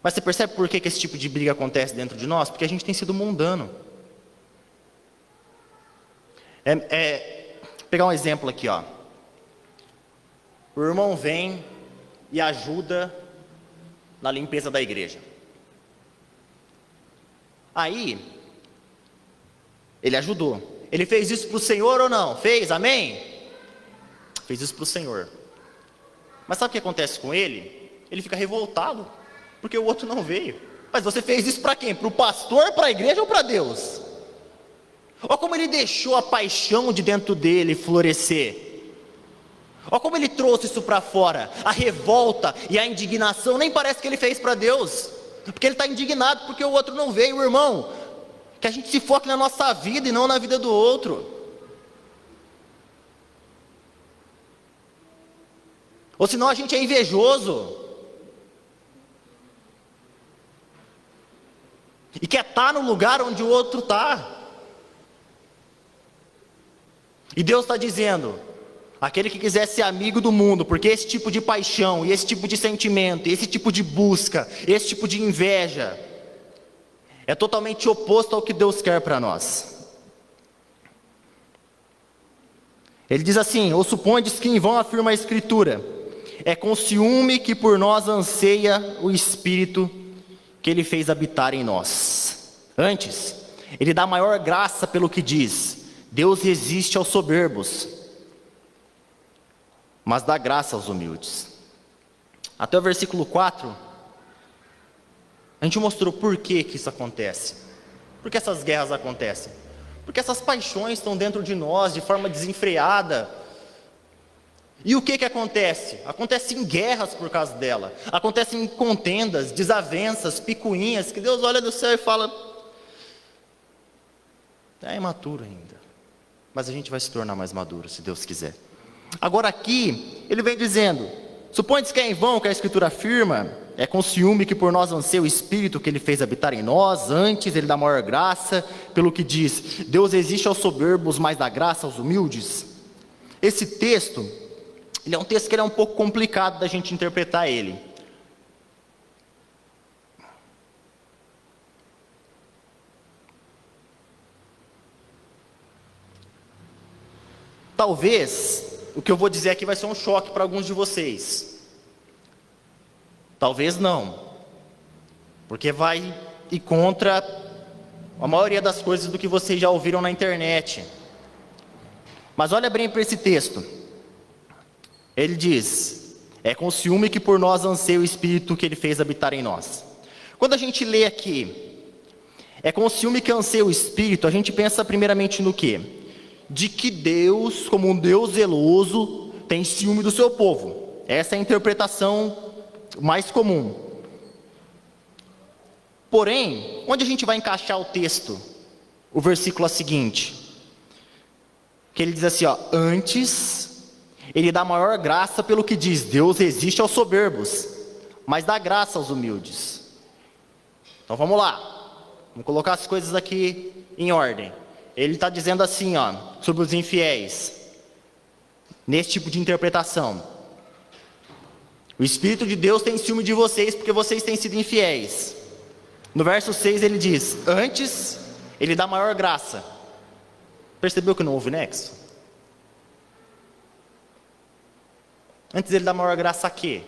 Mas você percebe por que esse tipo de briga acontece dentro de nós? Porque a gente tem sido mundano. Pegar um exemplo aqui, ó. O irmão vem e ajuda na limpeza da igreja. Aí, ele ajudou. Ele fez isso para o Senhor ou não? Fez, amém? Fez isso para o Senhor. Mas sabe o que acontece com ele? Ele fica revoltado. porque o outro não veio. Mas você fez isso para quem? Para o pastor, para a igreja ou para Deus? Olha como ele deixou a paixão de dentro dele florescer. Olha como ele trouxe isso para fora. A revolta e a indignação, nem parece que ele fez para Deus, porque ele está indignado porque o outro não veio. Irmão, que a gente se foque na nossa vida e não na vida do outro. Ou senão a gente é invejoso e quer estar no lugar onde o outro está. E Deus está dizendo: aquele que quiser ser amigo do mundo, porque esse tipo de paixão, e esse tipo de sentimento, esse tipo de busca, esse tipo de inveja, é totalmente oposto ao que Deus quer para nós. Ele diz assim: ou supondes que em vão afirma a Escritura, é com ciúme que por nós anseia o Espírito que Ele fez habitar em nós. Antes, Ele dá maior graça pelo que diz: Deus resiste aos soberbos, mas dá graça aos humildes. Até o versículo 4, a gente mostrou por que isso acontece. Por que essas guerras acontecem? Porque essas paixões estão dentro de nós de forma desenfreada. E o que acontece? Acontecem guerras por causa dela. Acontecem contendas, desavenças, picuinhas, que Deus olha do céu e fala: é imaturo ainda, mas a gente vai se tornar mais maduro, se Deus quiser. Agora aqui, ele vem dizendo: supondes que é em vão que a Escritura afirma, é com ciúme que por nós anseia o Espírito que Ele fez habitar em nós. Antes, Ele dá maior graça pelo que diz: Deus resiste aos soberbos, mas dá graça aos humildes. Esse texto, ele é um texto que ele é um pouco complicado da gente interpretar ele. Talvez o que eu vou dizer aqui vai ser um choque para alguns de vocês. Talvez não, porque vai ir contra a maioria das coisas do que vocês já ouviram na internet. Mas olha bem para esse texto. Ele diz: é com ciúme que por nós anseia o Espírito que Ele fez habitar em nós. Quando a gente lê aqui, é com ciúme que anseia o Espírito, a gente pensa primeiramente no quê? De que Deus, como um Deus zeloso, tem ciúme do seu povo. Essa é a interpretação mais comum. Porém, onde a gente vai encaixar o texto? O versículo seguinte, que ele diz assim, ó: antes Ele dá maior graça pelo que diz: Deus resiste aos soberbos, mas dá graça aos humildes. Então vamos lá, vamos colocar as coisas aqui em ordem. Ele está dizendo assim, ó, sobre os infiéis, nesse tipo de interpretação: o Espírito de Deus tem ciúme de vocês porque vocês têm sido infiéis. No verso 6 ele diz: antes Ele dá maior graça. Percebeu que não houve nexo? Antes Ele dá maior graça a quê?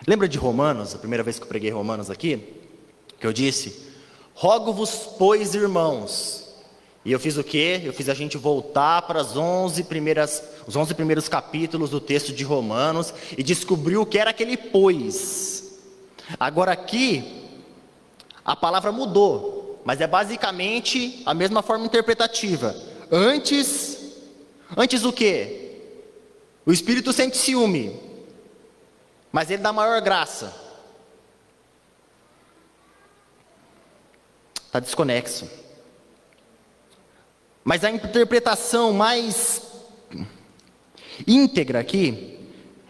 Lembra de Romanos, a primeira vez que eu preguei Romanos aqui? Que eu disse: rogo-vos, pois, irmãos. E eu fiz o quê? Eu fiz a gente voltar para os 11 primeiros capítulos do texto de Romanos e descobriu o que era aquele pois. Agora aqui, a palavra mudou, mas é basicamente a mesma forma interpretativa. Antes o quê? O Espírito sente ciúme, mas Ele dá maior graça. Está desconexo. Mas a interpretação mais íntegra aqui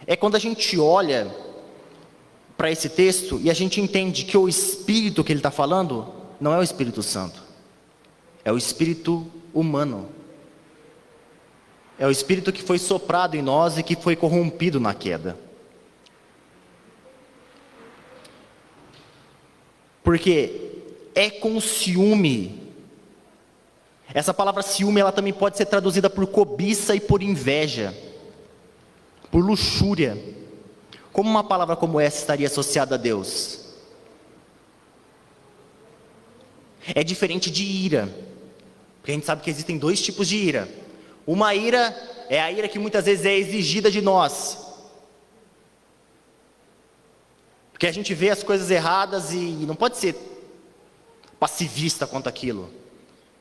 é quando a gente olha para esse texto e a gente entende que o Espírito que ele está falando não é o Espírito Santo, é o Espírito humano. É o Espírito que foi soprado em nós e que foi corrompido na queda. Porque é com ciúme. Essa palavra ciúme, ela também pode ser traduzida por cobiça e por inveja, por luxúria. Como uma palavra como essa estaria associada a Deus? É diferente de ira, porque a gente sabe que existem dois tipos de ira. Uma ira é a ira que muitas vezes é exigida de nós, Porque a gente vê as coisas erradas e não pode ser passivista quanto aquilo.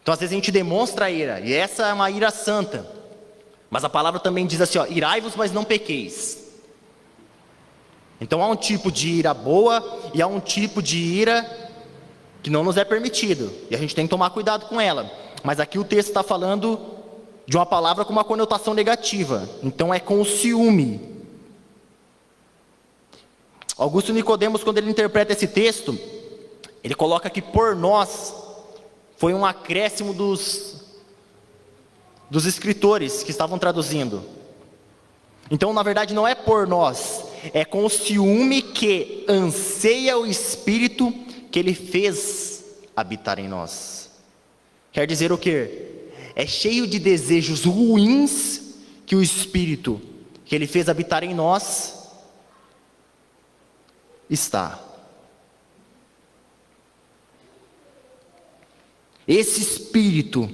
Então às vezes a gente demonstra a ira, e essa é uma ira santa. Mas a palavra também diz assim, ó, irai-vos, mas não pequeis. Então há um tipo de ira boa e há um tipo de ira que não nos é permitido. E a gente tem que tomar cuidado com ela. Mas aqui o texto está falando de uma palavra com uma conotação negativa. Então é com o ciúme. Augusto Nicodemos, quando ele interpreta esse texto, ele coloca que por nós foi um acréscimo dos escritores que estavam traduzindo. Então, na verdade, não é por nós, é com o ciúme que anseia o Espírito que Ele fez habitar em nós. Quer dizer o quê? É cheio de desejos ruins que o Espírito que Ele fez habitar em nós está. Esse Espírito,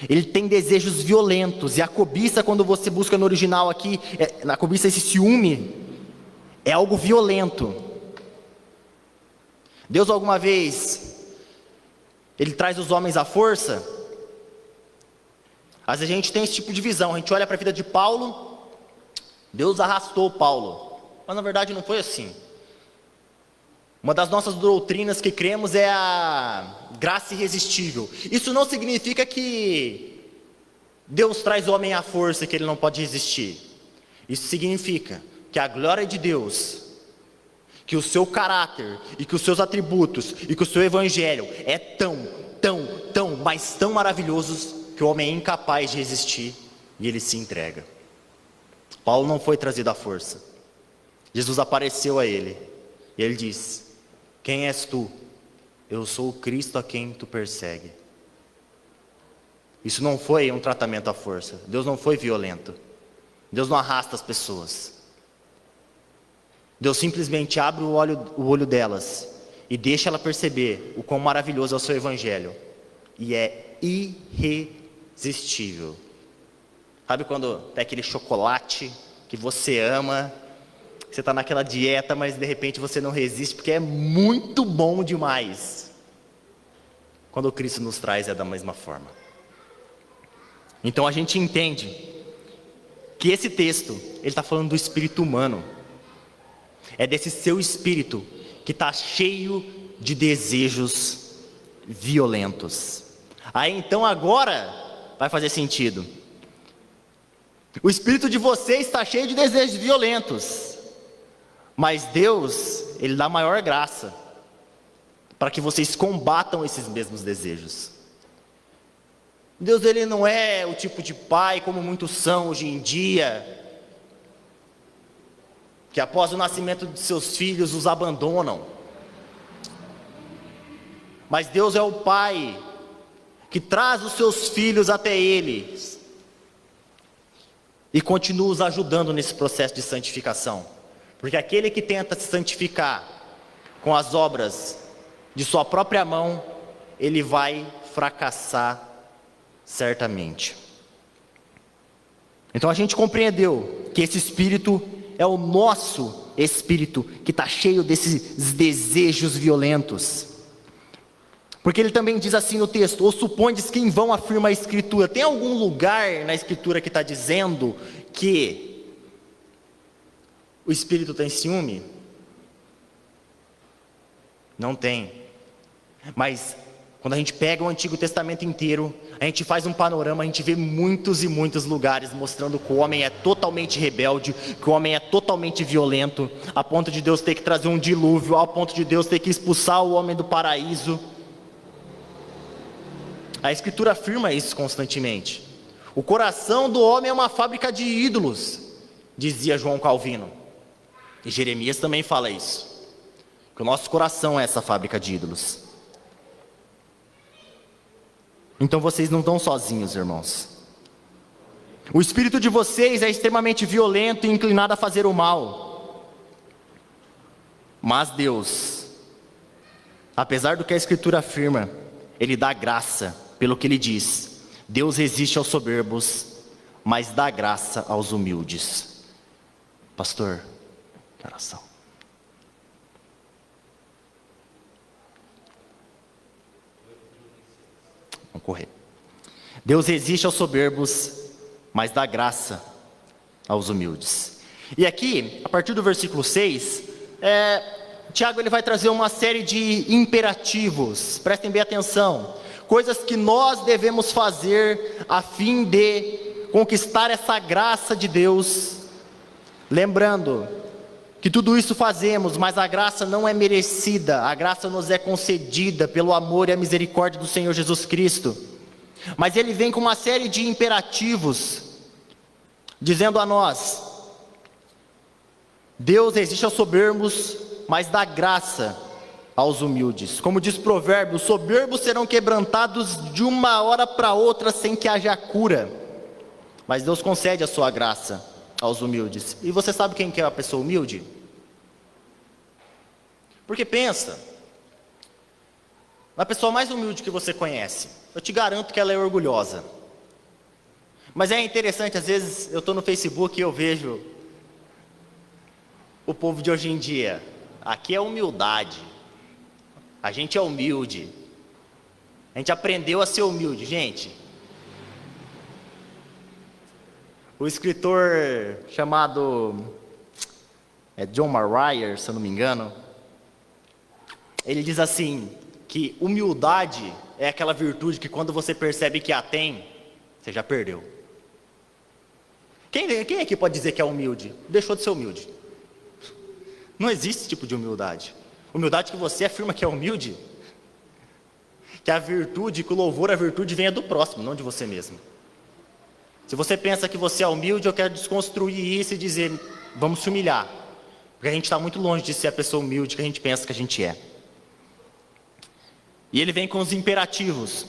ele tem desejos violentos, e a cobiça, quando você busca no original aqui, na cobiça esse ciúme, é algo violento. Deus alguma vez, Ele traz os homens à força? Às vezes a gente tem esse tipo de visão, a gente olha para a vida de Paulo, Deus arrastou Paulo, mas na verdade não foi assim. Uma das nossas doutrinas que cremos é a graça irresistível. Isso não significa que Deus traz o homem à força, que ele não pode resistir. Isso significa que a glória de Deus, que o seu caráter, e que os seus atributos, e que o seu evangelho é mas tão maravilhosos, que o homem é incapaz de resistir, e ele se entrega. Paulo não foi trazido à força. Jesus apareceu a ele, e ele disse: quem és tu? Eu sou o Cristo a quem tu persegue. Isso não foi um tratamento à força. Deus não foi violento. Deus não arrasta as pessoas. Deus simplesmente abre o olho delas e deixa ela perceber o quão maravilhoso é o seu evangelho. E é irresistível. Sabe quando tem aquele chocolate que você ama, você está naquela dieta, mas de repente você não resiste, porque é muito bom demais. Quando o Cristo nos traz é da mesma forma. Então a gente entende que esse texto, ele está falando do espírito humano. É desse seu espírito que está cheio de desejos violentos. Aí então agora vai fazer sentido. O espírito de vocês está cheio de desejos violentos. Mas Deus, Ele dá maior graça para que vocês combatam esses mesmos desejos. Deus, Ele não é o tipo de pai como muitos são hoje em dia, que após o nascimento de seus filhos os abandonam. Mas Deus é o pai que traz os seus filhos até Ele e continua os ajudando nesse processo de santificação. Porque aquele que tenta se santificar com as obras de sua própria mão, ele vai fracassar certamente. Então a gente compreendeu que esse espírito é o nosso espírito, que está cheio desses desejos violentos. Porque ele também diz assim no texto: ou supondes que em vão afirma a Escritura. Tem algum lugar na Escritura que está dizendo que o Espírito tem ciúme? Não tem. Mas quando a gente pega o Antigo Testamento inteiro, a gente faz um panorama, a gente vê muitos e muitos lugares mostrando que o homem é totalmente rebelde, que o homem é totalmente violento, a ponto de Deus ter que trazer um dilúvio, a ponto de Deus ter que expulsar o homem do paraíso. A Escritura afirma isso constantemente. O coração do homem é uma fábrica de ídolos, dizia João Calvino. E Jeremias também fala isso, que o nosso coração é essa fábrica de ídolos. Então vocês não estão sozinhos, irmãos. O espírito de vocês é extremamente violento e inclinado a fazer o mal. Mas Deus, apesar do que a Escritura afirma, Ele dá graça pelo que Ele diz. Deus resiste aos soberbos, mas dá graça aos humildes. Pastor, oração. correr. Deus resiste aos soberbos, mas dá graça aos humildes. E aqui, a partir do versículo 6, Tiago ele vai trazer uma série de imperativos, prestem bem atenção, coisas que nós devemos fazer a fim de conquistar essa graça de Deus, lembrando que tudo isso fazemos, mas a graça não é merecida, a graça nos é concedida pelo amor e a misericórdia do Senhor Jesus Cristo. Mas ele vem com uma série de imperativos, dizendo a nós: Deus resiste aos soberbos, mas dá graça aos humildes. Como diz o provérbio, os soberbos serão quebrantados de uma hora para outra sem que haja cura. Mas Deus concede a sua graça aos humildes. E você sabe quem que é a pessoa humilde? Porque pensa, na pessoa mais humilde que você conhece, eu te garanto que ela é orgulhosa. Mas é interessante, às vezes eu estou no Facebook e eu vejo o povo de hoje em dia. Aqui é humildade. A gente é humilde. A gente aprendeu a ser humilde, gente. O escritor chamado John Mayer, se eu não me engano, ele diz assim, que humildade é aquela virtude que quando você percebe que a tem, você já perdeu. Quem aqui pode dizer que é humilde? Deixou de ser humilde. Não existe esse tipo de humildade. Humildade que você afirma que é humilde, que a virtude, que o louvor, a virtude venha do próximo, não de você mesmo. Se você pensa que você é humilde, eu quero desconstruir isso e dizer, vamos se humilhar. Porque a gente está muito longe de ser a pessoa humilde que a gente pensa que a gente é. E ele vem com os imperativos.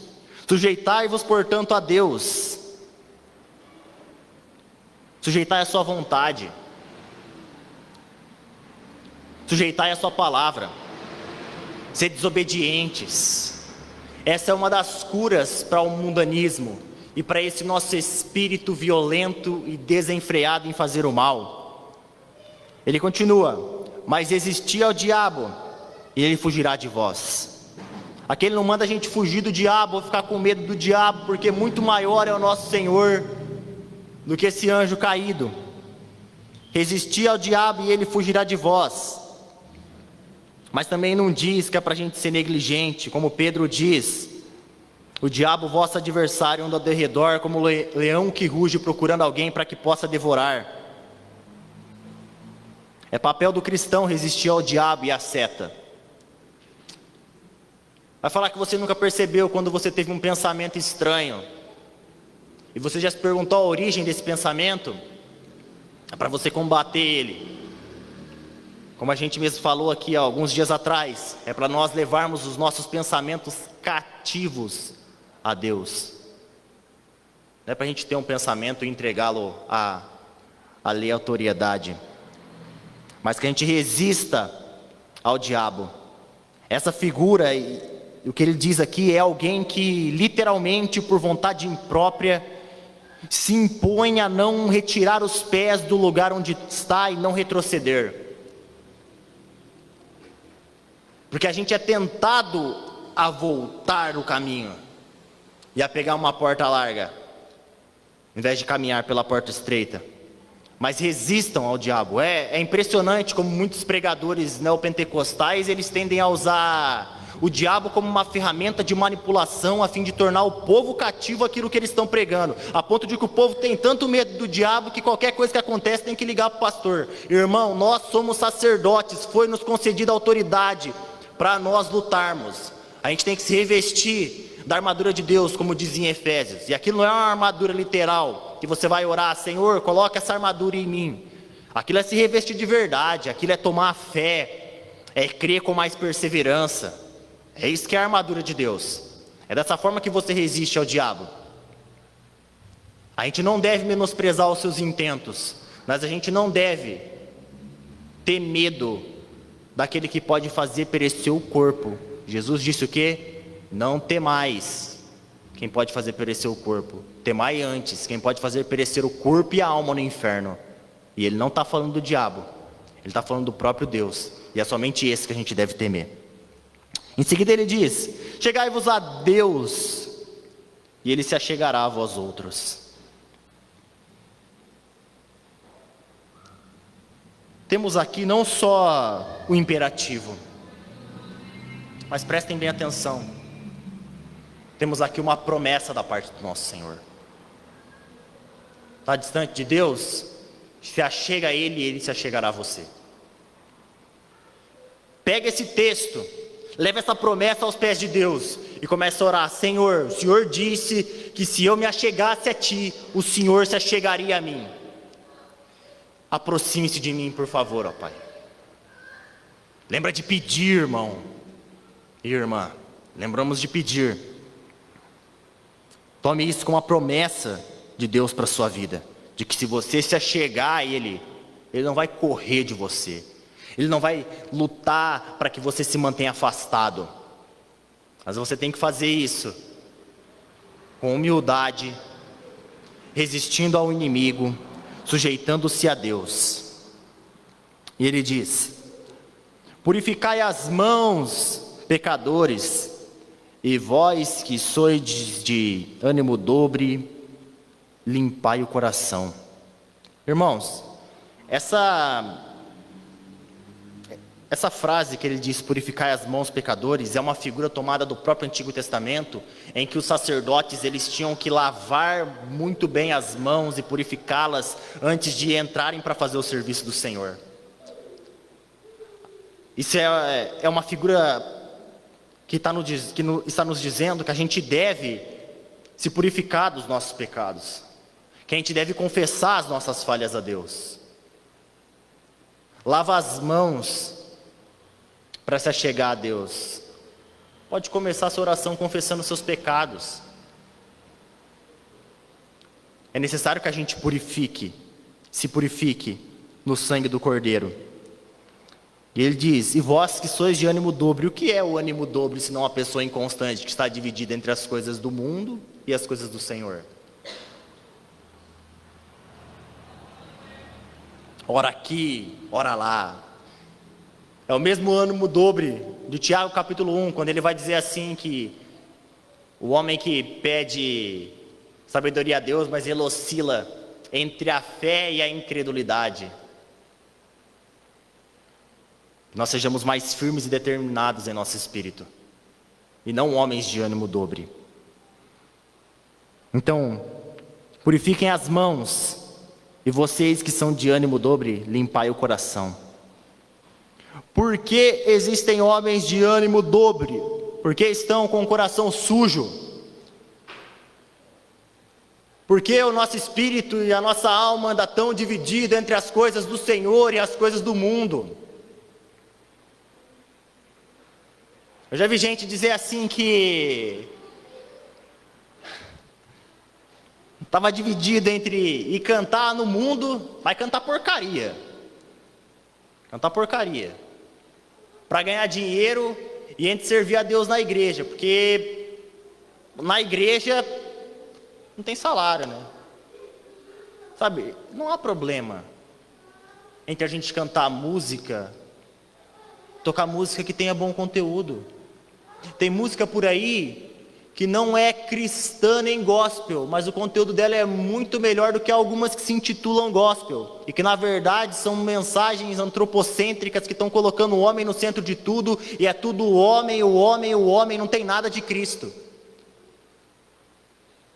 Sujeitai-vos, portanto, a Deus. Sujeitai a sua vontade. Sujeitai a sua palavra. Ser desobedientes. Essa é uma das curas para o mundanismo e para esse nosso espírito violento e desenfreado em fazer o mal. Ele continua: mas resisti ao diabo e ele fugirá de vós. Aqui ele não manda a gente fugir do diabo ou ficar com medo do diabo, porque muito maior é o nosso Senhor do que esse anjo caído. Resisti ao diabo e ele fugirá de vós. Mas também não diz que é para a gente ser negligente, como Pedro diz: o diabo, vosso adversário, anda ao derredor como leão que ruge procurando alguém para que possa devorar. É papel do cristão resistir ao diabo e à seta. Vai falar que você nunca percebeu quando você teve um pensamento estranho, e você já se perguntou a origem desse pensamento? É para você combater ele. Como a gente mesmo falou aqui há alguns dias atrás, é para nós levarmos os nossos pensamentos cativos a Deus. Não é para a gente ter um pensamento e entregá-lo à aleatoriedade, mas que a gente resista ao diabo. Essa figura, o que ele diz aqui, é alguém que literalmente, por vontade imprópria, se impõe a não retirar os pés do lugar onde está e não retroceder. Porque a gente é tentado a voltar o caminho e a pegar uma porta larga, em vez de caminhar pela porta estreita. Mas resistam ao diabo. É impressionante como muitos pregadores neopentecostais, eles tendem a usar o diabo como uma ferramenta de manipulação a fim de tornar o povo cativo àquilo que eles estão pregando, a ponto de que o povo tem tanto medo do diabo que qualquer coisa que acontece tem que ligar para o pastor. Irmão, nós somos sacerdotes, foi nos concedida autoridade para nós lutarmos. A gente tem que se revestir da armadura de Deus, como dizia em Efésios. E aquilo não é uma armadura literal, que você vai orar: Senhor, coloca essa armadura em mim. Aquilo é se revestir de verdade, aquilo é tomar a fé, é crer com mais perseverança. É isso que é a armadura de Deus. É dessa forma que você resiste ao diabo. A gente não deve menosprezar os seus intentos, mas a gente não deve ter medo daquele que pode fazer perecer o corpo. Jesus disse o quê? Não temais quem pode fazer perecer o corpo. Temai antes quem pode fazer perecer o corpo e a alma no inferno. E ele não está falando do diabo, ele está falando do próprio Deus. E é somente esse que a gente deve temer. Em seguida ele diz: chegai-vos a Deus e ele se achegará a vós outros. Temos aqui não só o imperativo, mas prestem bem atenção. Temos aqui uma promessa da parte do nosso Senhor. Está distante de Deus? Se achega a Ele e Ele se achegará a você. Pega esse texto, leva essa promessa aos pés de Deus e começa a orar. Senhor, o Senhor disse que se eu me achegasse a Ti, o Senhor se achegaria a mim. Aproxime-se de mim, por favor, ó Pai. Lembra de pedir, irmão e irmã. Lembramos de pedir. Tome isso como uma promessa de Deus para a sua vida. De que se você se achegar a Ele, Ele não vai correr de você. Ele não vai lutar para que você se mantenha afastado. Mas você tem que fazer isso com humildade, resistindo ao inimigo, sujeitando-se a Deus. E ele diz: purificai as mãos, pecadores, e vós que sois de ânimo dobre, limpai o coração. Irmãos, essa frase que ele diz, purificai as mãos, pecadores, é uma figura tomada do próprio Antigo Testamento, em que os sacerdotes eles tinham que lavar muito bem as mãos e purificá-las antes de entrarem para fazer o serviço do Senhor. Isso é uma figura que está nos dizendo que a gente deve se purificar dos nossos pecados, que a gente deve confessar as nossas falhas a Deus. Lava as mãos para se achegar a Deus. Pode começar a sua oração confessando seus pecados. É necessário que a gente se purifique no sangue do Cordeiro. E ele diz: e vós que sois de ânimo dobre. O que é o ânimo dobre, senão uma pessoa inconstante, que está dividida entre as coisas do mundo e as coisas do Senhor? Ora aqui, ora lá. É o mesmo ânimo dobre de Tiago capítulo 1, quando ele vai dizer assim que o homem que pede sabedoria a Deus, mas ele oscila entre a fé e a incredulidade. Nós sejamos mais firmes e determinados em nosso espírito, e não homens de ânimo dobre. Então, purifiquem as mãos, e vocês que são de ânimo dobre, limpai o coração. Por que existem homens de ânimo dobre? Porque estão com o coração sujo. Porque o nosso espírito e a nossa alma andam tão divididos entre as coisas do Senhor e as coisas do mundo. Eu já vi gente dizer assim que estava dividido entre ir cantar no mundo, vai cantar porcaria. Cantar porcaria. Para ganhar dinheiro e entre servir a Deus na igreja, porque na igreja não tem salário, né? Sabe, não há problema entre a gente cantar música, tocar música que tenha bom conteúdo. Tem música por aí que não é cristã nem gospel, mas o conteúdo dela é muito melhor do que algumas que se intitulam gospel, e que na verdade são mensagens antropocêntricas que estão colocando o homem no centro de tudo, e é tudo o homem, não tem nada de Cristo.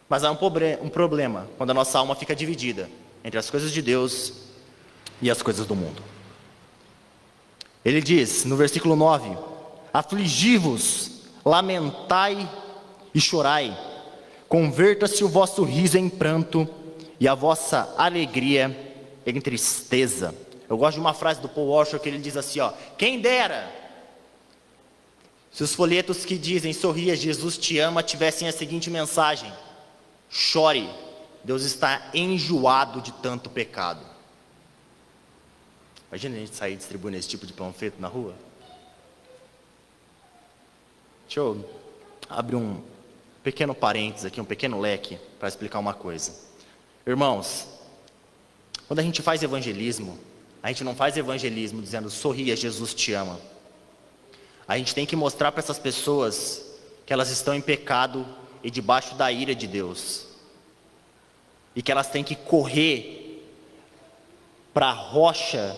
Mas há um problema quando a nossa alma fica dividida entre as coisas de Deus e as coisas do mundo. Ele diz no versículo 9: afligi-vos, lamentai e chorai, converta-se o vosso riso em pranto e a vossa alegria em tristeza. Eu gosto de uma frase do Paul Washer que ele diz assim, ó: quem dera se os folhetos que dizem sorria, Jesus te ama, tivessem a seguinte mensagem: chore, Deus está enjoado de tanto pecado. Imagina a gente sair distribuindo esse tipo de panfleto na rua. Deixa eu abrir um pequeno parênteses aqui, um pequeno leque, para explicar uma coisa. Irmãos, quando a gente faz evangelismo, a gente não faz evangelismo dizendo sorria, Jesus te ama. A gente tem que mostrar para essas pessoas que elas estão em pecado e debaixo da ira de Deus. E que elas têm que correr para a rocha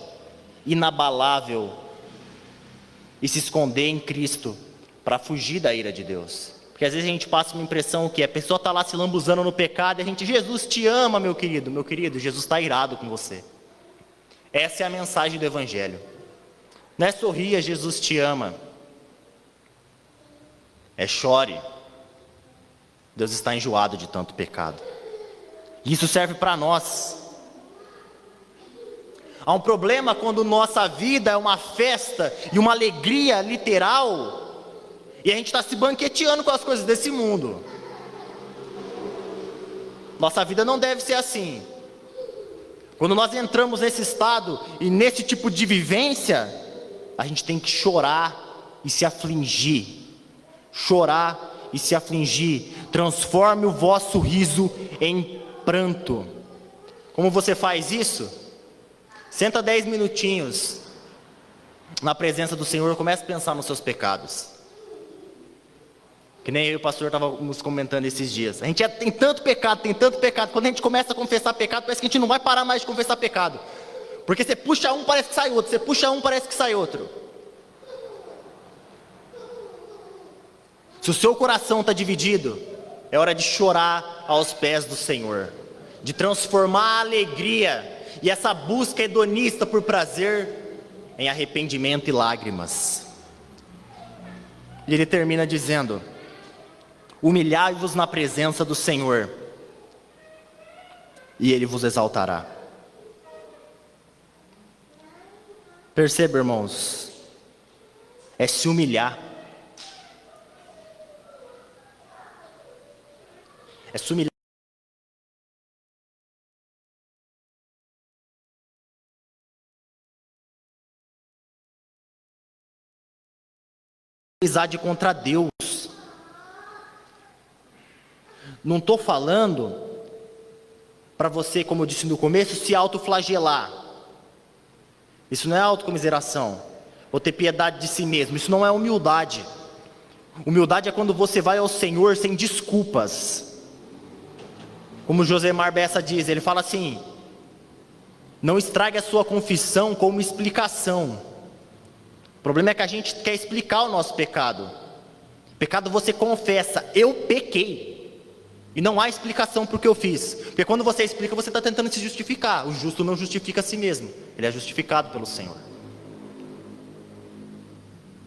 inabalável e se esconder em Cristo para fugir da ira de Deus. Porque às vezes a gente passa uma impressão que a pessoa está lá se lambuzando no pecado e a gente, Jesus te ama, meu querido, Jesus está irado com você. Essa é a mensagem do Evangelho. Não é sorria, Jesus te ama. É chore. Deus está enjoado de tanto pecado. Isso serve para nós. Há um problema quando nossa vida é uma festa e uma alegria literal, e a gente está se banqueteando com as coisas desse mundo. Nossa vida não deve ser assim. Quando nós entramos nesse estado e nesse tipo de vivência, a gente tem que chorar e se afligir. Chorar e se afligir. Transforme o vosso riso em pranto. Como você faz isso? Senta 10 minutinhos na presença do Senhor, comece a pensar nos seus pecados. Que nem eu e o pastor estávamos comentando esses dias. A gente tem tanto pecado. Quando a gente começa a confessar pecado, parece que a gente não vai parar mais de confessar pecado. Porque você puxa um, parece que sai outro. Você puxa um, parece que sai outro. Se o seu coração está dividido, é hora de chorar aos pés do Senhor. De transformar a alegria e essa busca hedonista por prazer em arrependimento e lágrimas. E ele termina dizendo: humilhai-vos na presença do Senhor, e Ele vos exaltará. Perceba, irmãos, é se humilhar. É se humilhar. Amizade contra Deus. Não estou falando para você, como eu disse no começo, se autoflagelar. Isso não é autocomiseração, ou ter piedade de si mesmo. Isso não é humildade. Humildade é quando você vai ao Senhor sem desculpas. Como Josemar Bessa diz, ele fala assim: não estrague a sua confissão com uma explicação. O problema é que a gente quer explicar o nosso pecado. Pecado você confessa: eu pequei. E não há explicação para o que eu fiz. Porque quando você explica, você está tentando se justificar. O justo não justifica a si mesmo. Ele é justificado pelo Senhor.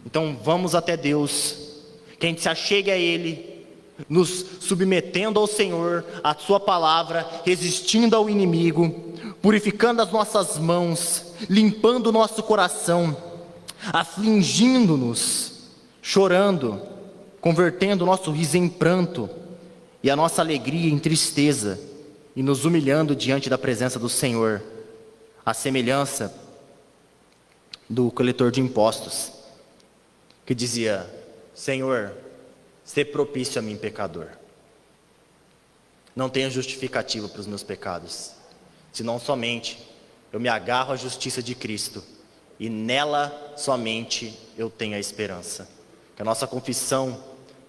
Então vamos até Deus. Que a gente se achegue a Ele, nos submetendo ao Senhor, à Sua palavra, resistindo ao inimigo, purificando as nossas mãos, limpando o nosso coração, afligindo-nos, chorando, convertendo o nosso riso em pranto e a nossa alegria em tristeza, e nos humilhando diante da presença do Senhor, à semelhança do coletor de impostos, que dizia: Senhor, sê propício a mim, pecador. Não tenho justificativa para os meus pecados, senão somente eu me agarro à justiça de Cristo, e nela somente eu tenho a esperança. Que a nossa confissão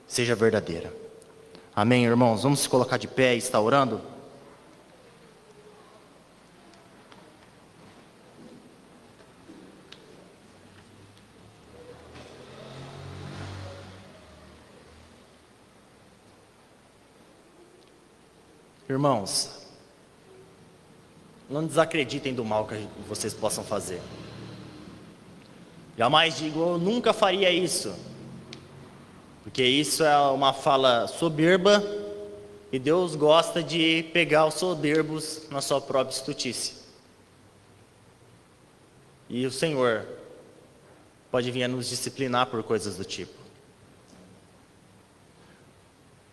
seja verdadeira. Amém, irmãos? Vamos se colocar de pé e estar orando? Irmãos, não desacreditem do mal que vocês possam fazer. Jamais digo: eu nunca faria isso. Porque isso é uma fala soberba, e Deus gosta de pegar os soberbos na sua própria estultice. E o Senhor pode vir a nos disciplinar por coisas do tipo.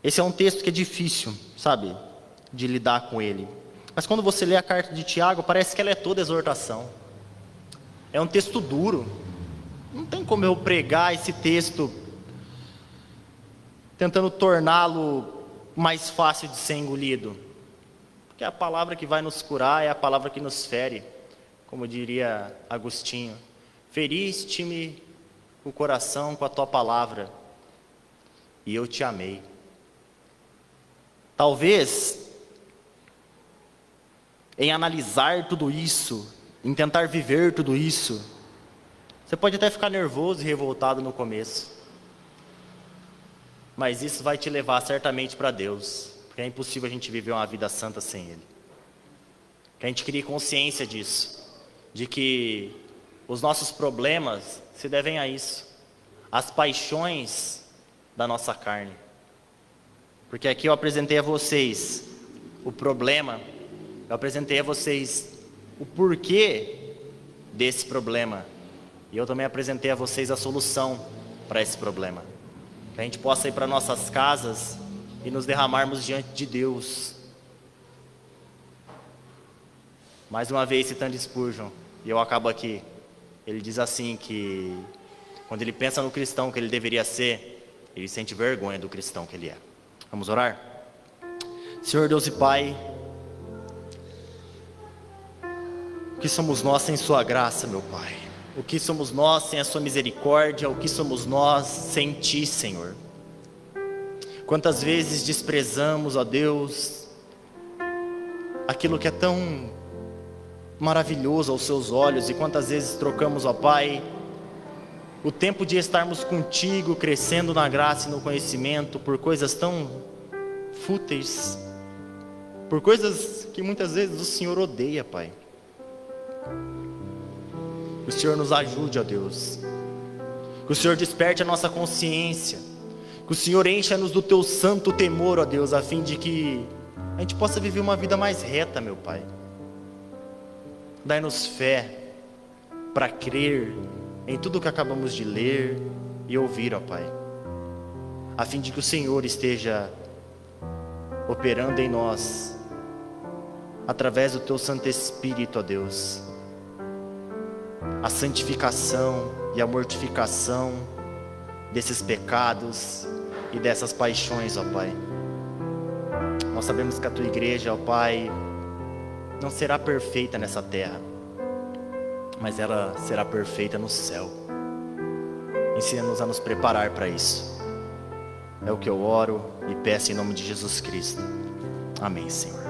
Esse é um texto que é difícil, sabe, de lidar com ele. Mas quando você lê a carta de Tiago, parece que ela é toda exortação. É um texto duro. Não tem como eu pregar esse texto tentando torná-lo mais fácil de ser engolido. Porque a palavra que vai nos curar é a palavra que nos fere. Como diria Agostinho: feriste-me o coração com a tua palavra, e eu te amei. Talvez, em analisar tudo isso, em tentar viver tudo isso, você pode até ficar nervoso e revoltado no começo. Mas isso vai te levar certamente para Deus, porque é impossível a gente viver uma vida santa sem Ele. Que a gente crie consciência disso, de que os nossos problemas se devem a isso, às paixões da nossa carne. Porque aqui eu apresentei a vocês o problema, eu apresentei a vocês o porquê desse problema, e eu também apresentei a vocês a solução para esse problema. Que a gente possa ir para nossas casas e nos derramarmos diante de Deus. Mais uma vez citando Spurgeon, e eu acabo aqui. Ele diz assim que quando ele pensa no cristão que ele deveria ser, ele sente vergonha do cristão que ele é. Vamos orar? Senhor Deus e Pai, o que somos nós sem sua graça, meu Pai? O que somos nós sem a sua misericórdia? O que somos nós sem Ti, Senhor? Quantas vezes desprezamos, ó Deus, aquilo que é tão maravilhoso aos seus olhos, e quantas vezes trocamos, ó Pai, o tempo de estarmos contigo, crescendo na graça e no conhecimento, por coisas tão fúteis, por coisas que muitas vezes o Senhor odeia, Pai. Que o Senhor nos ajude, ó Deus. Que o Senhor desperte a nossa consciência. Que o Senhor encha-nos do Teu santo temor, ó Deus, a fim de que a gente possa viver uma vida mais reta, meu Pai. Dai-nos fé para crer em tudo que acabamos de ler e ouvir, ó Pai. A fim de que o Senhor esteja operando em nós, através do Teu Santo Espírito, ó Deus, a santificação e a mortificação desses pecados e dessas paixões, ó Pai. Nós sabemos que a Tua igreja, ó Pai, não será perfeita nessa terra, mas ela será perfeita no céu. Ensina-nos a nos preparar para isso. É o que eu oro e peço em nome de Jesus Cristo. Amém, Senhor.